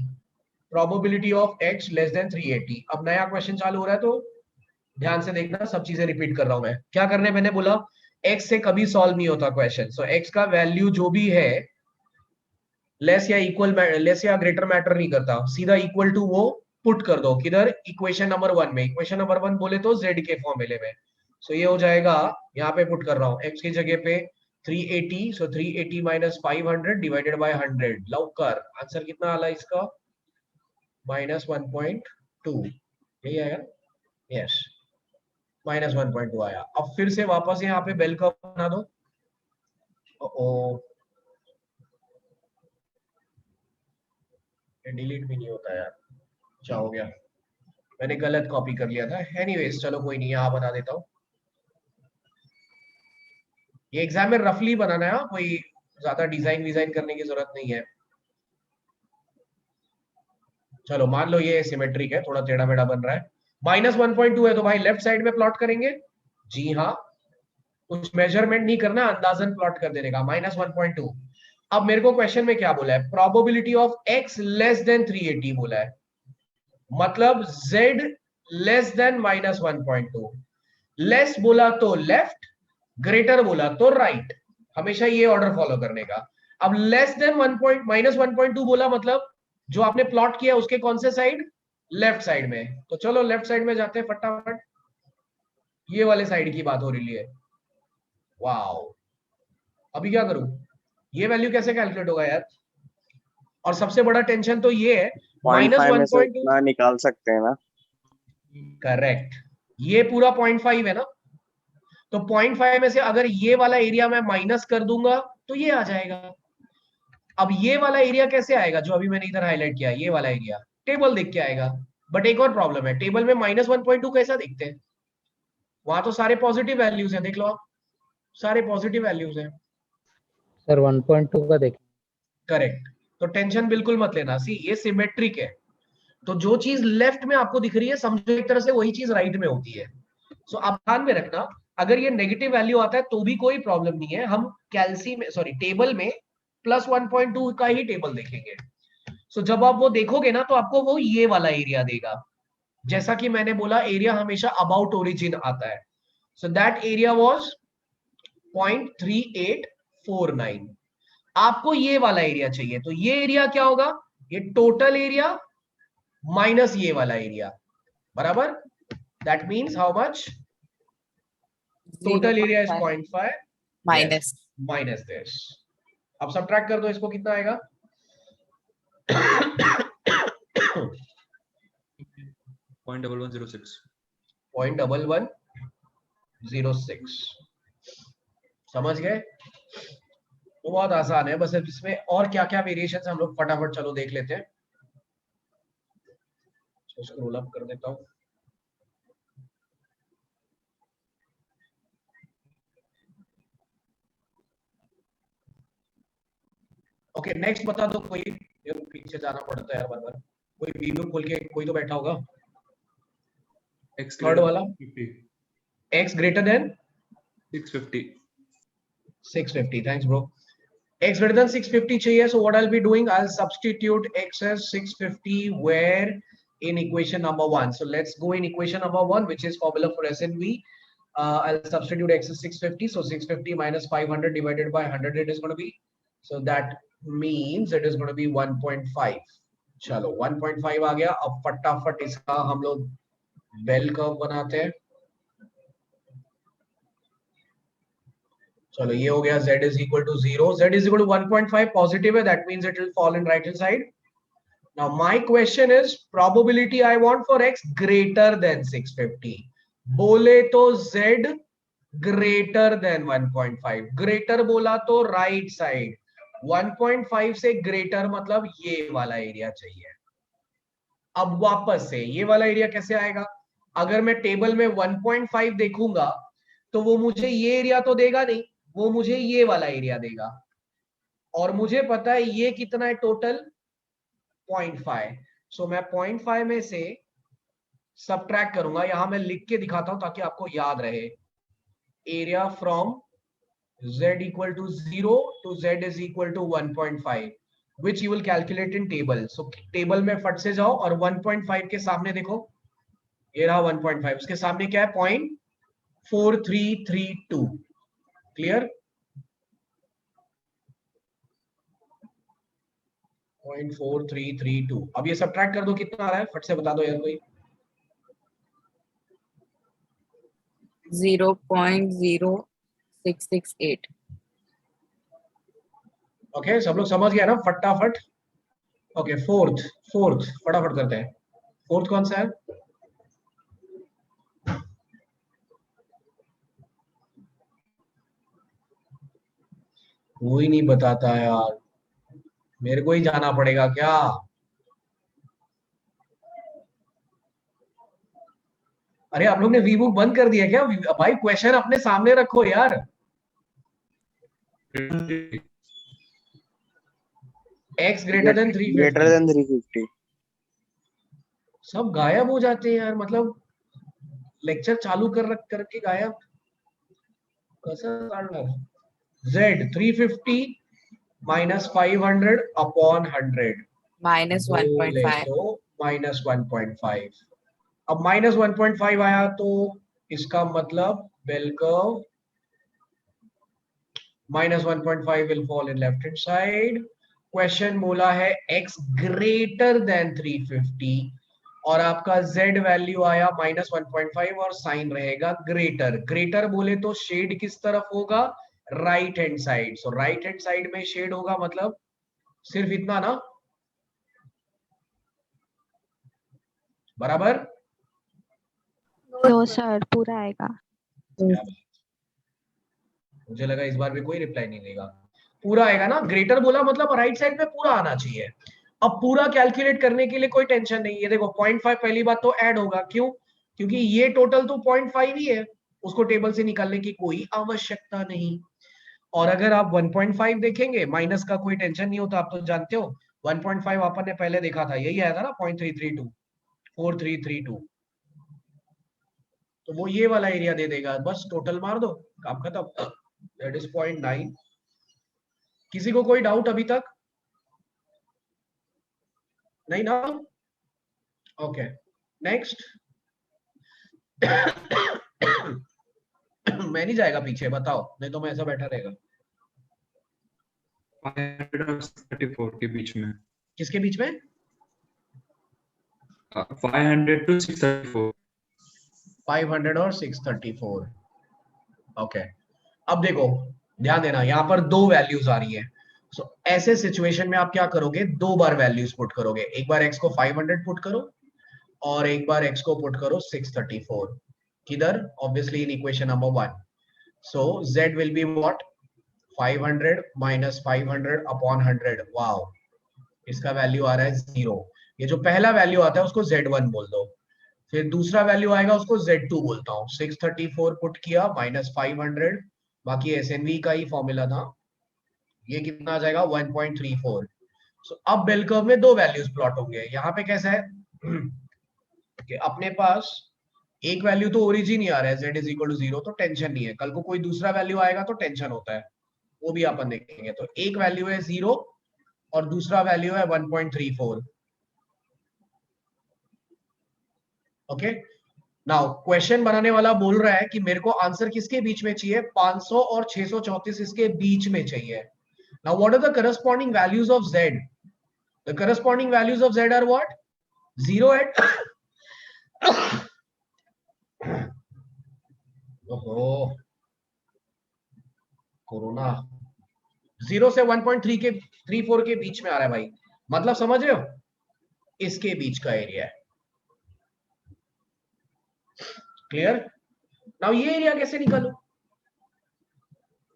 Speaker 1: probability of x less than 380। अब नया क्वेश्चन चालू हो रहा है, तो ध्यान से देखना, सब चीजें रिपीट कर रहा हूं मैं। क्या करने मैंने बोला? x से कभी सॉल्व नहीं होता क्वेश्चन। सो x का वैल्यू जो भी है, लेस या इक्वल, लेस या ग्रेटर मैटर नहीं करता, सीधा इक्वल टू वो पुट कर दो। किधर? इक्वेशन नंबर 1 में। इक्वेशन नंबर 1 बोले तो z के फॉर्मूले में। सो ये हो जाएगा, यहाँ पे पुट कर रहा हूँ x की जगह पे 380। सो 380 माइनस 500 डिवाइडेड बाय 100। लव कर, आंसर कितना आला इसका? -1.2 यही आएगा, यस -1.2 आया। अब फिर से वापस यहाँ पे बेल कर्व बना दो। ओ डिलीट भी नहीं होता यार, क्या हो गया, मैंने गलत कॉपी कर लिया था। एनीवेज चलो कोई नहीं, यहाँ बना देता हूँ। ये एग्जाम में रफली बनाना है, कोई ज्यादा डिजाइन विजाइन करने की जरूरत नहीं है। चलो मान लो ये सिमेट्रिक है, थोड़ा टेढ़ा मेढ़ा बन रहा है। -1.2 है तो भाई लेफ्ट साइड में प्लॉट करेंगे। जी हाँ, कुछ मेजरमेंट नहीं करना, अंदाजन प्लॉट कर देने का। -1.2। अब मेरे को क्वेश्चन में क्या बोला है, probability of x less than 380 बोला है, मतलब z लेस देन -1.2। लेस बोला तो लेफ्ट, ग्रेटर बोला तो राइट, हमेशा ये ऑर्डर फॉलो करने का। अब लेस देन -1.2 बोला मतलब जो आपने प्लॉट किया उसके कौन से साइड, लेफ्ट साइड में। तो चलो लेफ्ट साइड में जाते हैं फटाफट, ये वाले साइड की बात हो रही है। वाओ, अभी क्या करूं, ये वैल्यू कैसे कैलकुलेट होगा यार। और सबसे बड़ा टेंशन तो ये है,
Speaker 4: 0.5 में से
Speaker 1: -1.2
Speaker 4: इतना निकाल सकते हैं ना।
Speaker 1: करेक्ट, ये पूरा 0.5 है ना, तो 0.5 में से अगर ये वाला एरिया मैं माइनस कर दूंगा तो ये आ जाएगा। अब ये वाला एरिया कैसे आएगा, जो अभी मैंने इधर हाईलाइट किया, ये वाला एरिया टेबल देख के आएगा। बट एक और प्रॉब्लम है, टेबल में -1.2 कैसा दिखते हैं, वहां तो सारे पॉजिटिव वैल्यूज हैं, देख लो आप, सारे पॉजिटिव वैल्यूज हैं।
Speaker 6: सर 1.2 का देख।
Speaker 1: करेक्ट, तो टेंशन बिल्कुल मत लेना, सी ये सिमेट्रिक है, तो जो चीज लेफ्ट में आपको दिख रही है समझो एक तरह से वही चीज राइट में होती है। सो आप ध्यान में रखना, अगर ये नेगेटिव वैल्यू आता है तो भी कोई प्रॉब्लम नहीं है, हम कैलसी में सॉरी टेबल में +1.2 का ही टेबल देखेंगे। सो जब आप वो देखोगे ना तो आपको वो ये वाला एरिया देगा, जैसा कि मैंने बोला एरिया हमेशा अबाउट ओरिजिन आता है। So that area was 0.3849। आपको ये वाला एरिया चाहिए, तो ये एरिया क्या होगा, ये टोटल एरिया माइनस ये वाला एरिया, बराबर। That means how much, total area is 0.5
Speaker 5: minus.
Speaker 1: Minus this. अब सबट्रैक्ट कर दो इसको, कितना आएगा
Speaker 3: 0.1106
Speaker 1: 0.1106। समझ गए, तो बहुत आसान है। बस इसमें और क्या क्या वेरिएशंस हम लोग फटाफट चलो देख लेते हैं। स्क्रॉल अप कर देता हूं। ओके नेक्स्ट बता दो कोई, ये पीछे जाना पड़ता है यार बार-बार। कोई वीडियो खोल के कोई तो बैठा होगा।
Speaker 3: x
Speaker 1: थर्ड वाला,
Speaker 3: 50
Speaker 1: x greater than
Speaker 3: 650
Speaker 1: 650, thanks bro. x greater than 650 चाहिए, so what I'll be doing, I'll substitute x as 650 where in equation number 1. So let's go in equation number 1, which is formula for SNV. I'll substitute x as 650, so 650 minus 500 divided by 100 it is going to be, so that means it is going to be 1.5. चलो 1.5 आ गया। अब फटाफट इसका हम लोग bell curve बनाते हैं। चलो ये हो गया, z is equal to 0, z is equal to 1.5 positive है, that means it will fall in right hand side. Now my question is probability I want for x greater than 650, बोले तो z greater than 1.5, greater बोला तो right side, 1.5 से greater मतलब ये वाला area चाहिए। अब वापस से ये वाला एरिया कैसे आएगा, अगर मैं टेबल में 1.5 देखूंगा तो वो मुझे ये एरिया तो देगा नहीं, वो मुझे ये वाला एरिया देगा, और मुझे पता है ये कितना है टोटल 0.5। सो मैं 0.5 में से सबट्रैक्ट करूंगा, यहां मैं लिख के दिखाता हूं ताकि आपको याद रहे। Area from z equal to 0 to z is equal to 1.5 which you will calculate in table. So table में फट से जाओ और 1.5 के सामने देखो, ये रहा 1.5, उसके सामने क्या है 0.4332। क्लियर, 0.4332। अब ये सबट्रैक्ट कर दो, कितना आ रहा है फट से बता दो यार कोई।
Speaker 5: 0.0668.
Speaker 1: ओके सब लोग समझ गया ना फटाफट। ओके फोर्थ फटाफट करते हैं। फोर्थ कौन सा है? वो ही नहीं बताता यार, मेरे को ही जाना पड़ेगा क्या? अरे आप लोग ने वी बुक बंद कर दिया क्या भाई? क्वेश्चन अपने सामने रखो यार। x greater than 350। सब गायब हो जाते हैं यार, मतलब लेक्चर चालू करके गायब। z 350 minus 500 upon 100
Speaker 5: minus 1.5.
Speaker 1: तो माइनस 1.5। अब माइनस 1.5 आया तो इसका मतलब bell curve minus 1.5 will fall in left hand side. Question बोला है x ग्रेटर देन 350 और आपका z वैल्यू आया माइनस 1.5 और साइन रहेगा ग्रेटर। ग्रेटर बोले तो शेड किस तरफ होगा? Right hand side. So right hand side में शेड होगा, मतलब सिर्फ इतना ना, बराबर?
Speaker 8: नो सर, पूरा आएगा।
Speaker 1: मुझे लगा इस बार भी कोई रिप्लाई नहीं देगा। पूरा आएगा ना? ग्रेटर बोला मतलब राइट साइड में पूरा आना चाहिए। अब पूरा कैलकुलेट करने के लिए कोई टेंशन नहीं है। देखो 0.5 पहली बात तो ऐड होगा, क्यों? क्योंकि ये टोटल तो 0.5 ही है, उसको टेबल से निकालने की कोई आवश्यकता नहीं। और अगर आप 1.5 देखेंगे, माइनस का कोई टेंशन नहीं होता, आप तो जानते हो 1.5 अपन ने पहले देखा था, यही आया था ना 0.332 4332। तो वो ये वाला एरिया दे देगा, बस टोटल मार दो, काम खत्म। That is 0.9। किसी को कोई डाउट अभी तक नहीं ना? Okay next. मैं नहीं जाएगा पीछे, बताओ, नहीं तो मैं ऐसा बैठा रहेगा।
Speaker 3: 500 और 634 के बीच में।
Speaker 1: किसके बीच में?
Speaker 3: 500 to 634।
Speaker 1: 500 और 634। ओके अब देखो, ध्यान देना, यहाँ पर दो वैल्यूज आ रही है। सो ऐसे सिचुएशन में आप क्या करोगे? दो बार वैल्यूज पुट करोगे। एक बार x को 500 पुट करो और एक बार x को पुट करो 634। किधर? Obviously in equation number 1। So z will be what? 500 minus 500 upon 100। Wow, इसका वैल्यू आ रहा है 0। ये जो पहला वैल्यू आता है उसको z1 बोल दो, फिर दूसरा वैल्यू आएगा उसको z2 बोलता हूँ। 634 पुट किया माइनस 500, बाकी एसएनवी का ही फॉर्मूला था, ये कितना आ जाएगा? 1.34। सो अब बेल कर्व में दो वैल्यूज प्लॉट होंगे। यहाँ पे कैसा है कि अपने पास एक वैल्यू तो ओरिजिन ही आ रहा है, z इज इक्वल टू 0, तो टेंशन नहीं है। कल को कोई दूसरा वैल्यू आएगा तो टेंशन होता है, वो भी अपन देखेंगे। तो एक वैल्यू है 0 और दूसरा वैल्यू है 1.34। ओके नाउ क्वेश्चन बनाने वाला बोल रहा है कि मेरे को आंसर किसके बीच में चाहिए? 500 और 634 इसके बीच में चाहिए। Now what are the corresponding values of z? The corresponding values of z are what? 0 eight ओहो कोरोना। 0 से 1.34 के बीच में आ रहा है भाई, मतलब समझ रहे हो? इसके बीच का एरिया है। क्लियर? नाउ ये एरिया कैसे निकालूं?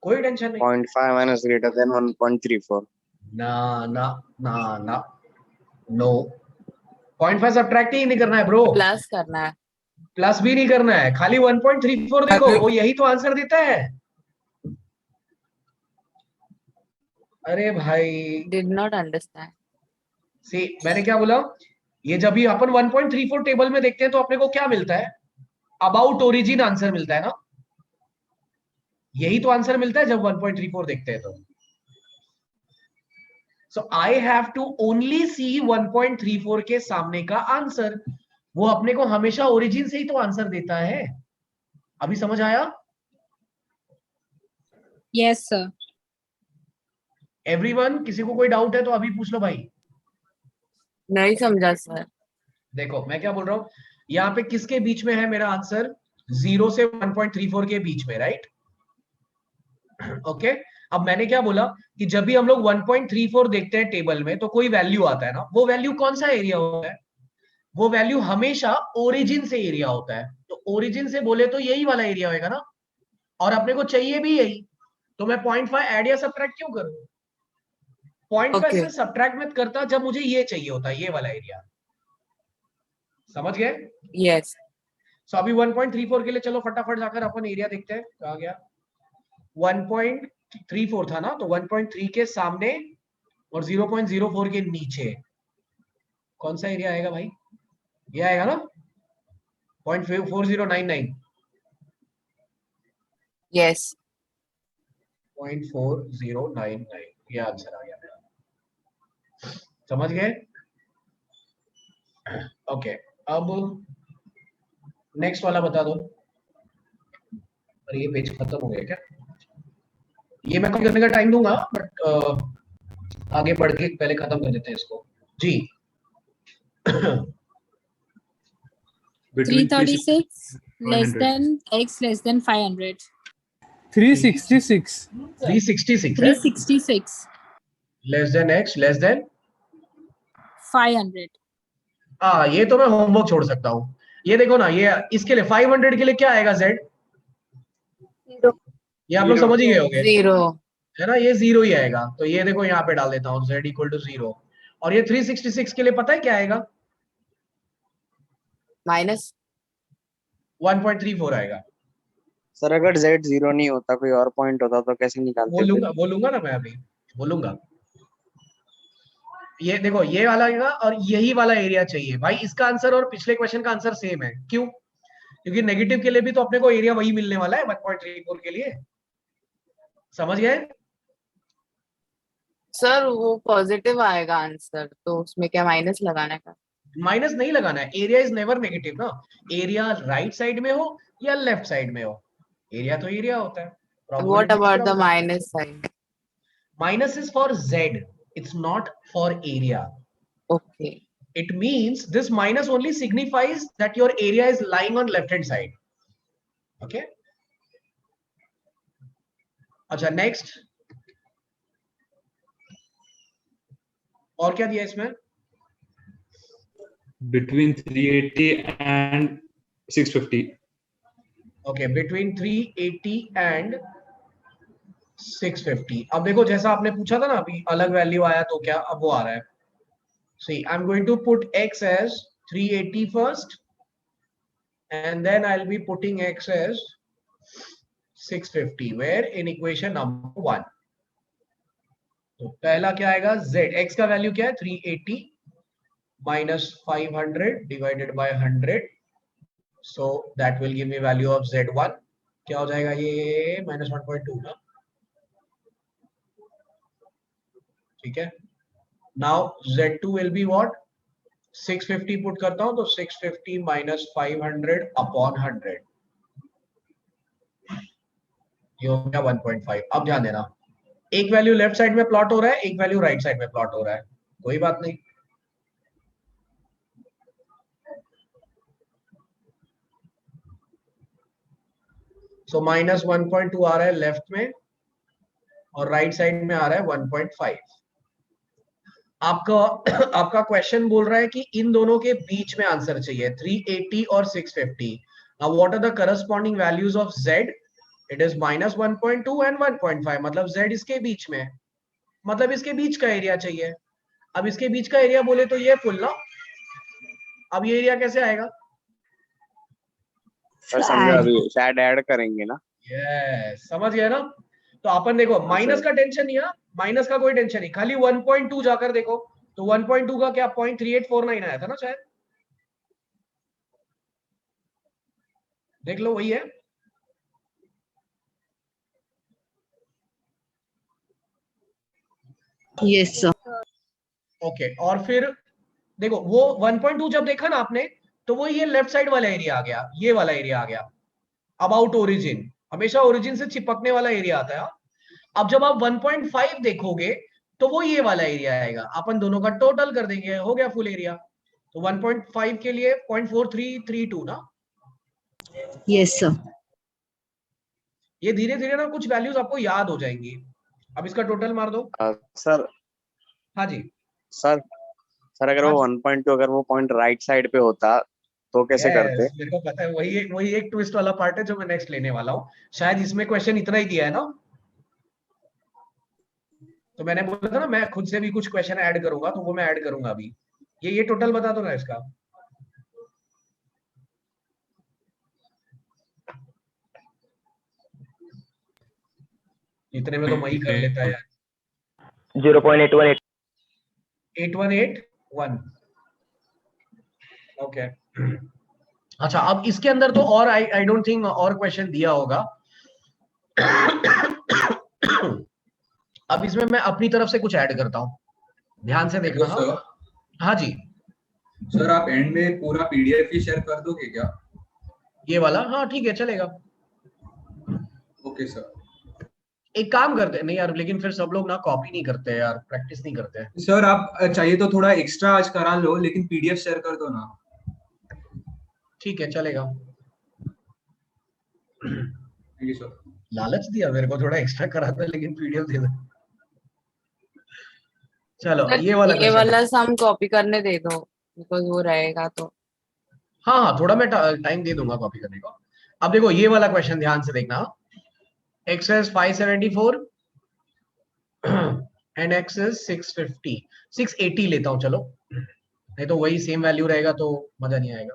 Speaker 1: कोई टेंशन नहीं।
Speaker 4: 0.5 minus greater than 1.34.
Speaker 1: ना ना ना ना नो, 0.5 सब्ट्रैक्ट ही नहीं करना है ब्रो,
Speaker 5: Plus करना है.
Speaker 1: प्लस भी नहीं करना है, खाली 1.34 देखो, वो यही तो आंसर देता है। अरे भाई
Speaker 5: Did not understand.
Speaker 1: सी, मैंने क्या बोला? ये जब भी अपन 1.34 टेबल में देखते हैं तो अपने को क्या मिलता है? अबाउट ओरिजिन आंसर मिलता है ना, यही तो आंसर मिलता है जब 1.34 देखते हैं तो। सो आई हैव टू ओनली सी 1.34 के सामने का आंसर, वो अपने को हमेशा ओरिजिन से ही तो आंसर देता है। अभी समझ आया?
Speaker 8: Yes sir.
Speaker 1: एवरीवन, किसी को कोई डाउट है तो अभी पूछ लो भाई।
Speaker 5: नहीं समझा सर.
Speaker 1: देखो मैं क्या बोल रहा हूं, यहाँ पे किसके बीच में है मेरा आंसर? 0 से 1.34 के बीच में, राइट? ओके अब मैंने क्या बोला कि जब भी हम लोग 1.34 देखते हैं टेबल में तो कोई वैल्यू आता है ना, वो वैल्यू कौन सा एरिया होता है? वो वैल्यू हमेशा ओरिजिन से एरिया होता है। तो ओरिजिन से बोले तो यही वाला एरिया होगा ना, और अपने को चाहिए भी यही, तो मैं 0.5 ऐड या सब्ट्रैक्ट क्यों करूं? 0.5
Speaker 5: Okay.
Speaker 1: से सब्ट्रैक्ट मत करता जब मुझे ये चाहिए होता है, ये वाला एरिया। समझ गए?
Speaker 5: Yes.
Speaker 1: सो अभी 1.34 के लिए चलो फटाफट जाकर अपन एरिया देखते हैं। कहा गया 1.34 था ना, तो 1.3 के सामने और 0.04 के नीचे कौन सा एरिया आएगा भाई? ये आएगा ना 0.4099।
Speaker 5: Yes.
Speaker 1: 0.4099 ये आंसर आ गया मेरा। समझ गए? ओके, अब नेक्स्ट वाला बता दो। अरे ये पेज खत्म हो गया क्या? ये मैं कॉपी करने का टाइम दूंगा, बट आगे बढ़ के पहले खत्म कर देते हैं इसको जी।
Speaker 8: 336 less
Speaker 3: 100.
Speaker 8: than x less than 500.
Speaker 9: 366.
Speaker 1: 366 है,
Speaker 8: 366
Speaker 1: less than x less than
Speaker 8: 500.
Speaker 1: ये तो मैं होमवर्क छोड़ सकता हूँ। ये देखो ना, ये इसके लिए 500 के लिए क्या आएगा z? ये आप लोग समझ ही गए होंगे
Speaker 5: 0.
Speaker 1: है ना, ये 0 ही आएगा। तो ये देखो यहाँ पे डाल देता हूँ z इक्वल टू 0। और ये 366 के लिए पता है क्या आएगा?
Speaker 5: Minus.
Speaker 1: 1.34 आएगा।
Speaker 4: सर अगर z 0 नहीं होता, कोई और पॉइंट होता तो कैसे निकालते?
Speaker 1: बोलूंगा ना मैं, अभी बोलूंगा। ये देखो, ये वाला आएगा और यही वाला एरिया चाहिए भाई। इसका आंसर और पिछले क्वेश्चन का आंसर सेम है। क्यों? क्योंकि नेगेटिव के लिए भी तो अपने को एरिया वही मिलने वाला है 1.34 के लिए। समझ गए?
Speaker 5: सर वो पॉजिटिव आएगा आंसर, तो उसमें क्या माइनस लगाने का?
Speaker 1: माइनस नहीं लगाना है। एरिया इज नेवर नेगेटिव ना, एरिया राइट साइड में हो या लेफ्ट साइड में हो, एरिया तो एरिया होता है।
Speaker 5: What about the minus sign?
Speaker 1: Minus is for z, it's not for area.
Speaker 5: Okay.
Speaker 1: It means this minus only signifies that your area is lying on left hand side. Okay. अच्छा, next और क्या दिया इसमें?
Speaker 3: Between 380 and 650.
Speaker 1: Okay, between 380 and 650। अब देखो, जैसा आपने पूछा था ना अभी, अलग वैल्यू आया तो क्या, अब वो आ रहा है। See, I'm going to put x as 380 first, and then I'll be putting x as 650, where in equation number 1। तो पहला क्या आएगा? z, x का वैल्यू क्या है? 380 minus 500 divided by 100, so that will give me value of z1। क्या हो जाएगा ये? -1.2 ना, ठीक है। Now z2 will be what? 650 put करता हूं तो 650 minus 500 upon 100, ये हो गया 1.5। अब ध्यान देना, एक वैल्यू लेफ्ट साइड में प्लॉट हो रहा है, एक वैल्यू राइट साइड में प्लॉट हो रहा है, कोई बात नहीं। सो -1.2 आ रहा है लेफ्ट में और राइट साइड में आ रहा है 1.5। आपका क्वेश्चन बोल रहा है कि इन दोनों के बीच में आंसर चाहिए, 380 और 650। Now what are the corresponding values of z? It is -1.2 and 1.5, मतलब z इसके बीच में, मतलब इसके बीच का एरिया चाहिए। अब इसके बीच का एरिया बोले तो ये फुल ना, अब ये एरिया कैसे आएगा?
Speaker 4: सर समझा, अभी शायद ऐड करेंगे ना।
Speaker 1: यस, समझ गए ना। तो अपन देखो, माइनस का टेंशन नहीं है, माइनस का कोई टेंशन नहीं, खाली 1.2 जाकर देखो तो 1.2 का क्या 0.3849 आया था ना शायद, देख लो वही है।
Speaker 5: Yes sir.
Speaker 1: ओके, और फिर देखो वो 1.2 जब देखा ना आपने, तो वो ये लेफ्ट साइड वाला एरिया आ गया, ये वाला एरिया आ गया, अबाउट ओरिजिन। हमेशा ओरिजिन से चिपकने वाला एरिया आता है। अब जब आप 1.5 देखोगे तो वो ये वाला एरिया आएगा, अपन दोनों का टोटल कर देंगे, हो गया फुल एरिया। तो 1.5 के लिए 0.4332 ना।
Speaker 5: Yes sir.
Speaker 1: ये धीरे धीरे ना कुछ वैल्यूज आपको याद हो जाएंगी। अब इसका टोटल मार दो।
Speaker 4: सर
Speaker 1: हाँ जी,
Speaker 4: सर सर अगर
Speaker 1: हाँ
Speaker 4: वो 1.2 अगर वो पॉइंट राइट साइड पे होता तो कैसे करते?
Speaker 1: यस, मेरे को पता है, वही एक ट्विस्ट वाला पार्ट है जो मैं नेक्स्ट लेने वाला हूँ। शायद इसमें क्वेश्चन इतना ही दिया है ना, तो मैंने बोला था ना मैं खुद से भी कुछ क्वेश्चन ऐड करूंगा, तो वो मैं ऐड करूंगा अभी। ये टोटल बता दो ना इसका। इतने में तो मई कर लेता है यार।
Speaker 10: 0.818
Speaker 1: 8181। ओके, अच्छा अब इसके अंदर तो और आई डोंट थिंक और क्वेश्चन दिया होगा। अब इसमें मैं अपनी तरफ से कुछ ऐड करता हूँ, ध्यान से देखना।
Speaker 11: सर,
Speaker 1: हाँ जी
Speaker 11: सर आप एंड में पूरा पीडीएफ ही शेयर कर दोगे क्या?
Speaker 1: ये वाला, हाँ ठीक है चलेगा।
Speaker 11: Okay sir.
Speaker 1: एक काम करते हैं, नहीं यार लेकिन फिर सब लोग ना कॉपी नहीं करते हैं यार, प्रैक्टिस नहीं करते हैं।
Speaker 11: सर आप चाहिए तो थोड़ा एक्स्ट्रा आज करा लो, लेकिन पीडीएफ शेयर कर दो ना।
Speaker 1: ठीक है चलेगा।
Speaker 11: Thank you sir.
Speaker 1: लालच दिया मेरे को, थोड़ा एक्स्ट्रा करा था लेकिन पीडीएफ दे दो। चलो
Speaker 5: सर,
Speaker 1: ये वाला
Speaker 5: ये
Speaker 1: क्वेश्चन,
Speaker 5: वाला सम कॉपी करने दे दो, बिकॉज वो रहेगा तो।
Speaker 1: हाँ हाँ थोड़ा मैं टाइम दे दूंगा कॉपी करने को। अब देखो ये वाला क्वेश्चन ध्यान से देखना। x is 574 and x is 650, 680 लेता हूं चलो, नहीं तो वही सेम वैल्यू रहेगा तो मजा नहीं आएगा।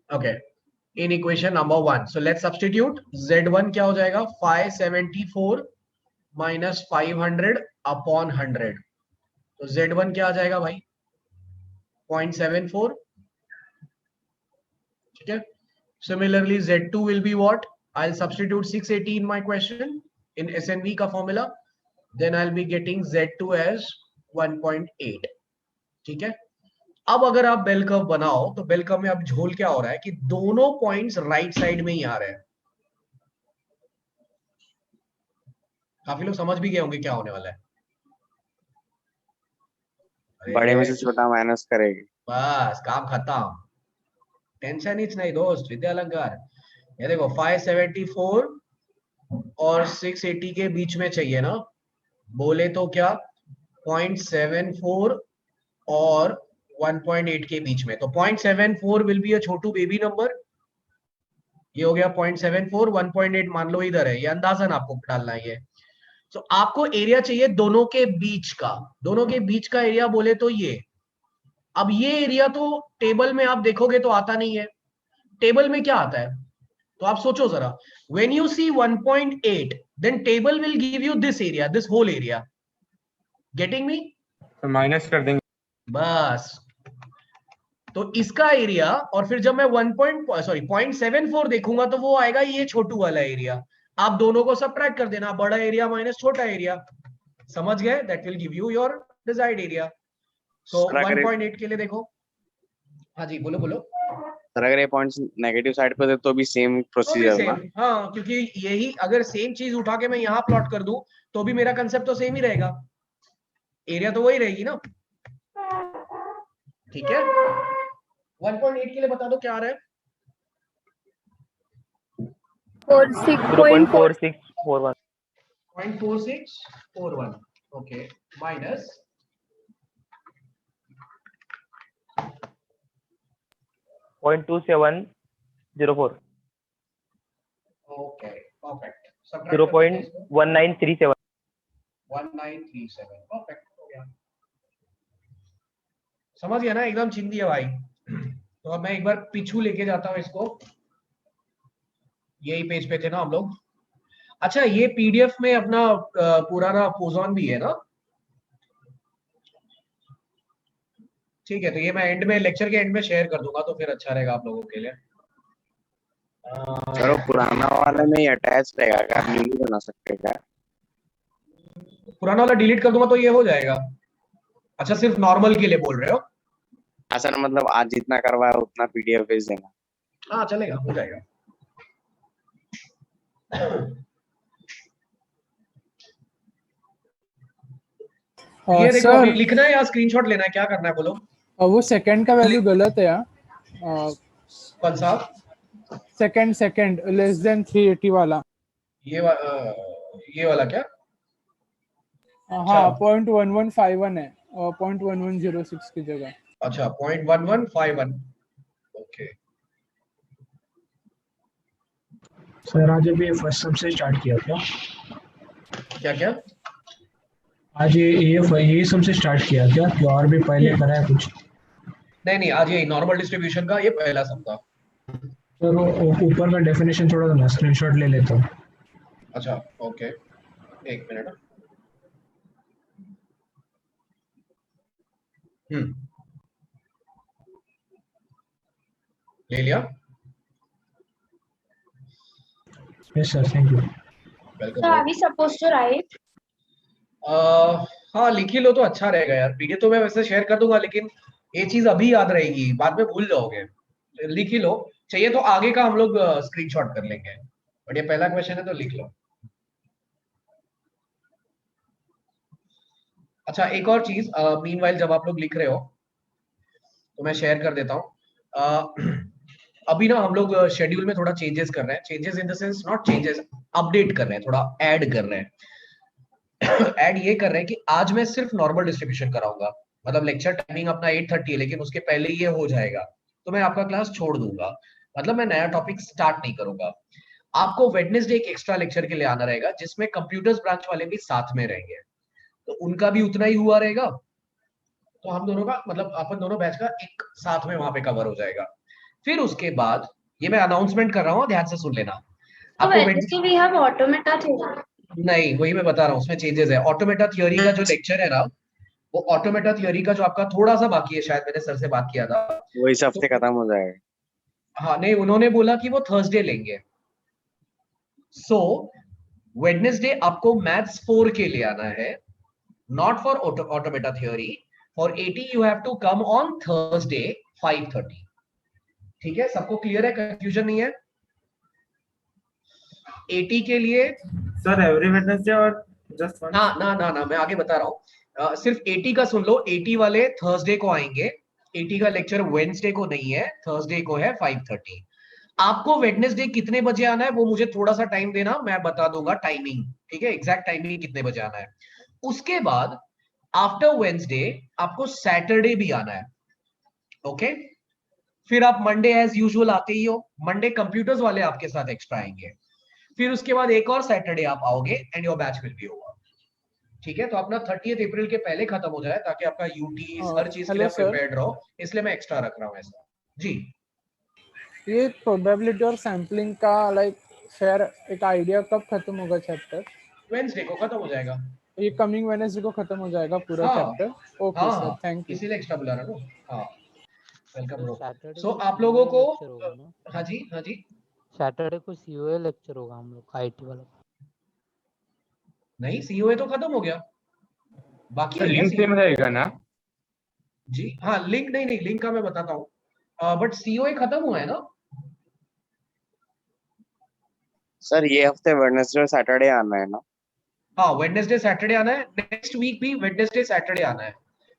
Speaker 1: Okay, in equation number 1 so let's substitute. z1 क्या हो जाएगा, 574 माइनस 500 अपॉन 100, तो z1 क्या आ जाएगा भाई, 0.74। ठीक है, similarly z2 will be what, I'll substitute 680 in my question in SNV का formula, then I'll be getting z2 as 1.8। ठीक है, अब अगर आप बेल कर्व बनाओ तो बेल कर्व में अब झोल क्या हो रहा है कि दोनों पॉइंट्स राइट साइड में ही आ रहे हैं। काफी लोग समझ भी गए होंगे क्या होने वाला है।
Speaker 4: बड़े में से छोटा माइनस करेगी।
Speaker 1: बस काम खत्म, टेंशन ही नहीं दोस्त, विद्या अलंकार। ये देखो 574 और 680 के बीच में चाहिए ना, बोले तो क्या 0.74 और 1.8 के बीच में, तो 0.74 will be a Chhotu baby number. ये हो गया 0.74, 1.8 मान लो इधर है, ये अंदाजन आपको डालना है ये। तो आपको एरिया चाहिए दोनों के बीच का, दोनों के बीच का एरिया बोले तो ये। अब ये एरिया तो टेबल में आप देखोगे तो आता नहीं है, टेबल में क्या आता है, तो आप सोचो जरा, when you see 1.8 then table will give you this area, this whole area, getting me?
Speaker 3: तो माइनस कर देंगे।
Speaker 1: बस, तो इसका एरिया, और फिर जब मैं 0.74 देखूंगा तो वो आएगा ये छोटू वाला एरिया। आप दोनों को सबट्रैक्ट कर देना, बड़ा एरिया माइनस छोटा एरिया, समझ गए? That will give you your desired area. So 1.8 के लिए देखो, हाँ जी बोलो बोलो।
Speaker 4: सर अगर ये पॉइंट्स नेगेटिव साइड पे थे तो भी सेम प्रोसीजर ना?
Speaker 1: हाँ, क्योंकि यही अगर सेम चीज उठा के मैं यहाँ प्लॉट कर दूं तो भी मेरा कंसेप्ट तो सेम ही रहेगा, एरिया तो वही रहेगी ना। ठीक है, 1.8 के लिए बता दो क्या आ रहा है।
Speaker 10: 0.4641
Speaker 1: 0.4641, okay, minus
Speaker 10: 0.2704
Speaker 1: okay perfect,
Speaker 10: 0.1937
Speaker 1: 1937 perfect हो गया। समझ गया ना, एकदम चिंदी है भाई। तो अब मैं एक बार पीछू लेके जाता हूँ इसको, यही पेज पे थे ना हम लोग। अच्छा ये पीडीएफ में अपना पुराना पोजॉन भी है ना? ठीक है, तो ये मैं एंड में, लेक्चर के एंड में शेयर कर दूंगा, तो फिर अच्छा रहेगा आप लोगों के लिए।
Speaker 4: चलो पुराना वाला में ही अटैच रहेगा क्या, न्यू नहीं बना सकते क्या?
Speaker 1: पुराना वाला डिलीट कर दूंगा तो ये हो जाएगा। अच्छा सिर्फ नॉर्मल के लिए बोल रहे हो?
Speaker 4: सर मतलब आज जितना करवाया उतना पीडीएफ भेज देना।
Speaker 1: हाँ चलेगा, हो जाएगा। ये देखो अभी
Speaker 9: सर
Speaker 1: लिखना है या स्क्रीनशॉट लेना है, क्या करना है बोलो?
Speaker 9: वो सेकंड का वैल्यू गलत है यार।
Speaker 1: कौन सा?
Speaker 9: सेकंड लेस देन 380 वाला।
Speaker 1: ये वाला क्या?
Speaker 9: हाँ 0.1151 है और 0.1106 की जगह।
Speaker 1: अच्छा 0.1151। ओके
Speaker 12: सर आज अभी फर्स्ट सेम से स्टार्ट किया क्या?
Speaker 1: क्या क्या?
Speaker 12: आज ये सम से स्टार्ट किया क्या कि और भी पहले करा है कुछ?
Speaker 1: नहीं आज ये नॉर्मल डिस्ट्रीब्यूशन का ये पहला सम था।
Speaker 12: सर वो ऊपर का डेफिनेशन थोड़ा ना स्क्रीनशॉट ले लेता हूँ।
Speaker 1: अच्छा ओके एक मिनट। ले लिया?
Speaker 12: Yes sir thank you.
Speaker 1: Welcome.
Speaker 8: So are we supposed to write?
Speaker 1: हाँ लिख ही लो तो अच्छा रहेगा यार। पीडीएफ तो मैं वैसे शेयर कर दूंगा, लेकिन ये चीज अभी याद रहेगी, बाद में भूल जाओगे। लिख ही लो, चाहिए तो आगे का हम लोग स्क्रीनशॉट कर लेंगे, बट ये पहला क्वेश्चन है तो लिख लो। अच्छा एक और चीज, मीनवाइल जब आप लोग लिख रहे हो तो मैं शेयर कर देता हूँ। अभी ना हम लोग शेड्यूल में थोड़ा चेंजेस कर रहे हैं। Changes in the sense not changes, update कर रहे हैं, थोड़ा ऐड कर रहे हैं। ऐड ये कर रहे हैं कि आज मैं सिर्फ नॉर्मल डिस्ट्रीब्यूशन कराऊंगा, मतलब लेक्चर टाइमिंग अपना 8:30 है, लेकिन उसके पहले ये हो जाएगा तो मैं आपका क्लास छोड़ दूंगा, मतलब मैं नया टॉपिक स्टार्ट नहीं करूंगा। आपको वेडनेसडे एक एक्स्ट्रा लेक्चर के लिए आना रहेगा, जिसमें कंप्यूटर्स ब्रांच वाले भी साथ में रहेंगे, तो उनका भी उतना ही हुआ रहेगा, तो हम दोनों का मतलब अपन दोनों बैच का एक साथ में वहां पे कवर हो जाएगा। फिर उसके बाद ये मैं अनाउंसमेंट कर रहा हूँ, ध्यान से सुन लेना। आपको
Speaker 8: we have automata theory.
Speaker 1: नहीं, वही मैं बता रहा हूँ, उसमें चेंजेस है। ऑटोमेटा थ्योरी का जो लेक्चर है ना, वो ऑटोमेटा थ्योरी का जो आपका थोड़ा सा बाकी है, शायद मैंने सर से बात किया था,
Speaker 4: वो इस हफ्ते खत्म हो जाएगा।
Speaker 1: हाँ नहीं, उन्होंने बोला कि वो थर्सडे लेंगे। सो वेडनेसडे आपको मैथ्स 4 के लिए आना है, not for automata theory. For 80 you have to come on Thursday 5:30। ठीक है, सबको क्लियर है, कंफ्यूजन नहीं है? 80 के लिए
Speaker 11: सर एवरी वेडनेसडे और जस्ट वन?
Speaker 1: ना मैं आगे बता रहा हूँ। सिर्फ 80 का सुन लो, 80 वाले थर्सडे को आएंगे। 80 का लेक्चर वेडनेसडे को नहीं है, थर्सडे को है 5:30। आपको वेडनेसडे कितने बजे आना है वो मुझे थोड़ा सा टाइम देना, मैं बता दूंगा टाइमिंग। ठीक है, एग्जैक्ट टाइमिंग कितने बजे आना है। उसके बाद आफ्टर वेडनेसडे आपको सैटरडे भी आना है। ओके, फिर आप मंडे एज यूजुअल आते ही हो। मंडे कंप्यूटर्स वाले आपके साथ एक्स्ट्रा आएंगे। फिर उसके बाद एक और सैटरडे आप आओगे and your batch will be over. ठीक है, तो अपना 30 अप्रैल के पहले खत्म हो जाए, ताकि आपका यूटी हर चीज के लिए प्रिपेयर्ड रहो, इसलिए मैं एक्स्ट्रा रख रहा हूँ ऐसा। जी,
Speaker 9: ये प्रोबेबिलिटी और सैम्पलिंग का लाइक फेयर एक आइडिया कब खत्म होगा चैप्टर?
Speaker 1: वेडनेसडे को खत्म हो जाएगा।
Speaker 9: ये कमिंग वेडनेसडे को खत्म हो जाएगा पूरा chapter? Okay sir, thank you.
Speaker 1: इसीलिए एक्स्ट्रा बुला रहा हूँ। हाँ वेलकम ब्रो।
Speaker 6: सैटरडे
Speaker 1: सो आप लोगों को
Speaker 6: होगा।
Speaker 1: हाँ जी
Speaker 6: सैटरडे को सीओए लेक्चर होगा हम लोग का, आईटी वाला।
Speaker 1: नहीं, सीओए तो खत्म हो गया, बाकी
Speaker 3: लिंक सेम रहेगा ना?
Speaker 1: जी हाँ, लिंक नहीं, लिंक का मैं बताता हूँ, बट सीओए खत्म हुआ है ना।
Speaker 4: सर ये हफ्ते वेडनेसडे और सैटरडे आना है ना?
Speaker 1: हाँ वेडनेसडे सैटरडे आना है, नेक्स्ट वीक भी वेडनेसडे सैटरडे आना है।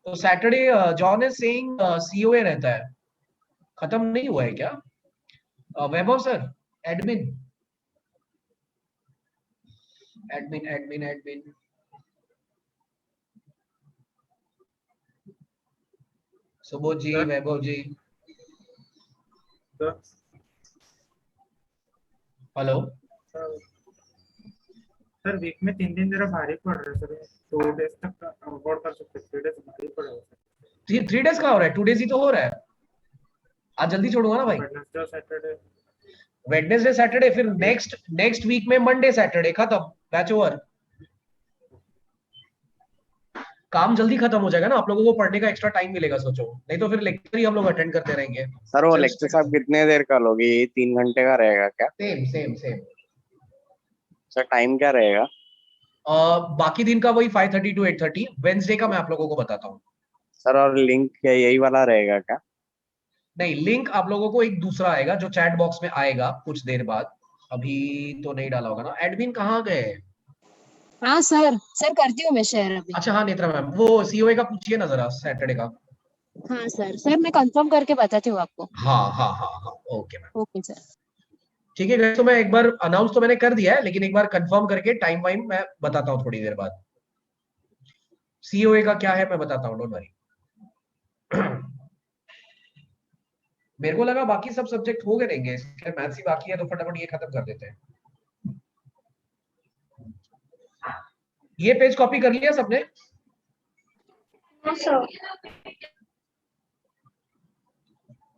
Speaker 1: तो Saturday John is saying COA रहता है, खत्म नहीं हुआ है क्या? वैभव सर, एडमिन सुबोध जी, वैभव जी, हेलो
Speaker 11: सर वीक में 3 दिन जरा भारी पड़ रहा है सर, 2 डेज तक अफोर्ड कर सकते हैं, 3 डेज भारी पड़ रहा है।
Speaker 1: 3 डेज का हो रहा है, 2 डेज ही तो हो रहा है। आज जल्दी छोड़ूंगा ना भाई।
Speaker 11: वेडनेसडे और सैटरडे,
Speaker 1: वेडनेसडे सैटरडे, फिर नेक्स्ट वीक में मंडे सैटरडे खत्म, बैच ओवर। काम जल्दी खत्म हो जाएगा ना, आप लोगों को पढ़ने का एक्स्ट्रा टाइम मिलेगा, सोचो। नहीं तो फिर लेक्चर ही हम लोग अटेंड करते रहेंगे।
Speaker 4: सर वो लेक्चर साहब कितने देर का लोगे? ये 3 घंटे का रहेगा क्या?
Speaker 1: सेम
Speaker 4: सर टाइम क्या रहेगा?
Speaker 1: बाकी दिन का वही 5:30 to 8:30। वेडनेसडे का मैं आप लोगों को बताता हूँ।
Speaker 4: सर और लिंक यही वाला रहेगा क्या?
Speaker 1: नहीं, लिंक आप लोगों को एक दूसरा आएगा, जो चैट बॉक्स में आएगा कुछ देर बाद। अभी तो नहीं डाला होगा ना। एडमिन कहाँ गए?
Speaker 8: हाँ सर करती हूँ मैं शेयर अभी।
Speaker 1: अच्छा हाँ नेत्रा मैम, वो सीओए का पूछिए ना जरा, सैटरडे का।
Speaker 8: हाँ सर मैं कंफर्म करके बताती हूँ आपको।
Speaker 1: हाँ ओके मैम।
Speaker 8: Okay sir.
Speaker 1: ठीक है guys, तो मैं एक बार अनाउंस तो मैंने कर दिया है, लेकिन एक बार कंफर्म करके टाइम वाइम मैं बताता हूँ थोड़ी देर बाद। COA का क्या है मैं बताता हूँ, डोंट वरी। मेरे को लगा बाकी सब सब्जेक्ट हो गए रहेंगे, इसलिए मैथ्स ही बाकी है, तो फटाफट ये खत्म कर देते हैं। ये पेज कॉपी कर लिया सबने?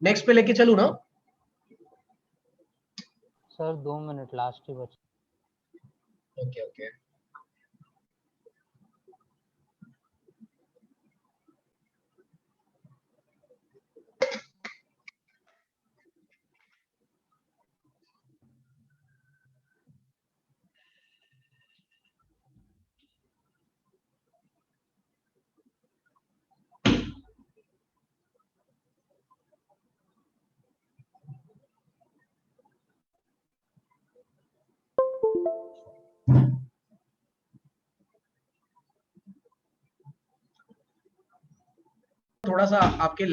Speaker 1: नेक्स्ट पे लेके चलूं ना?
Speaker 6: सर 2 मिनट लास्ट ही बच।
Speaker 1: Okay okay. थोड़ा सा आपके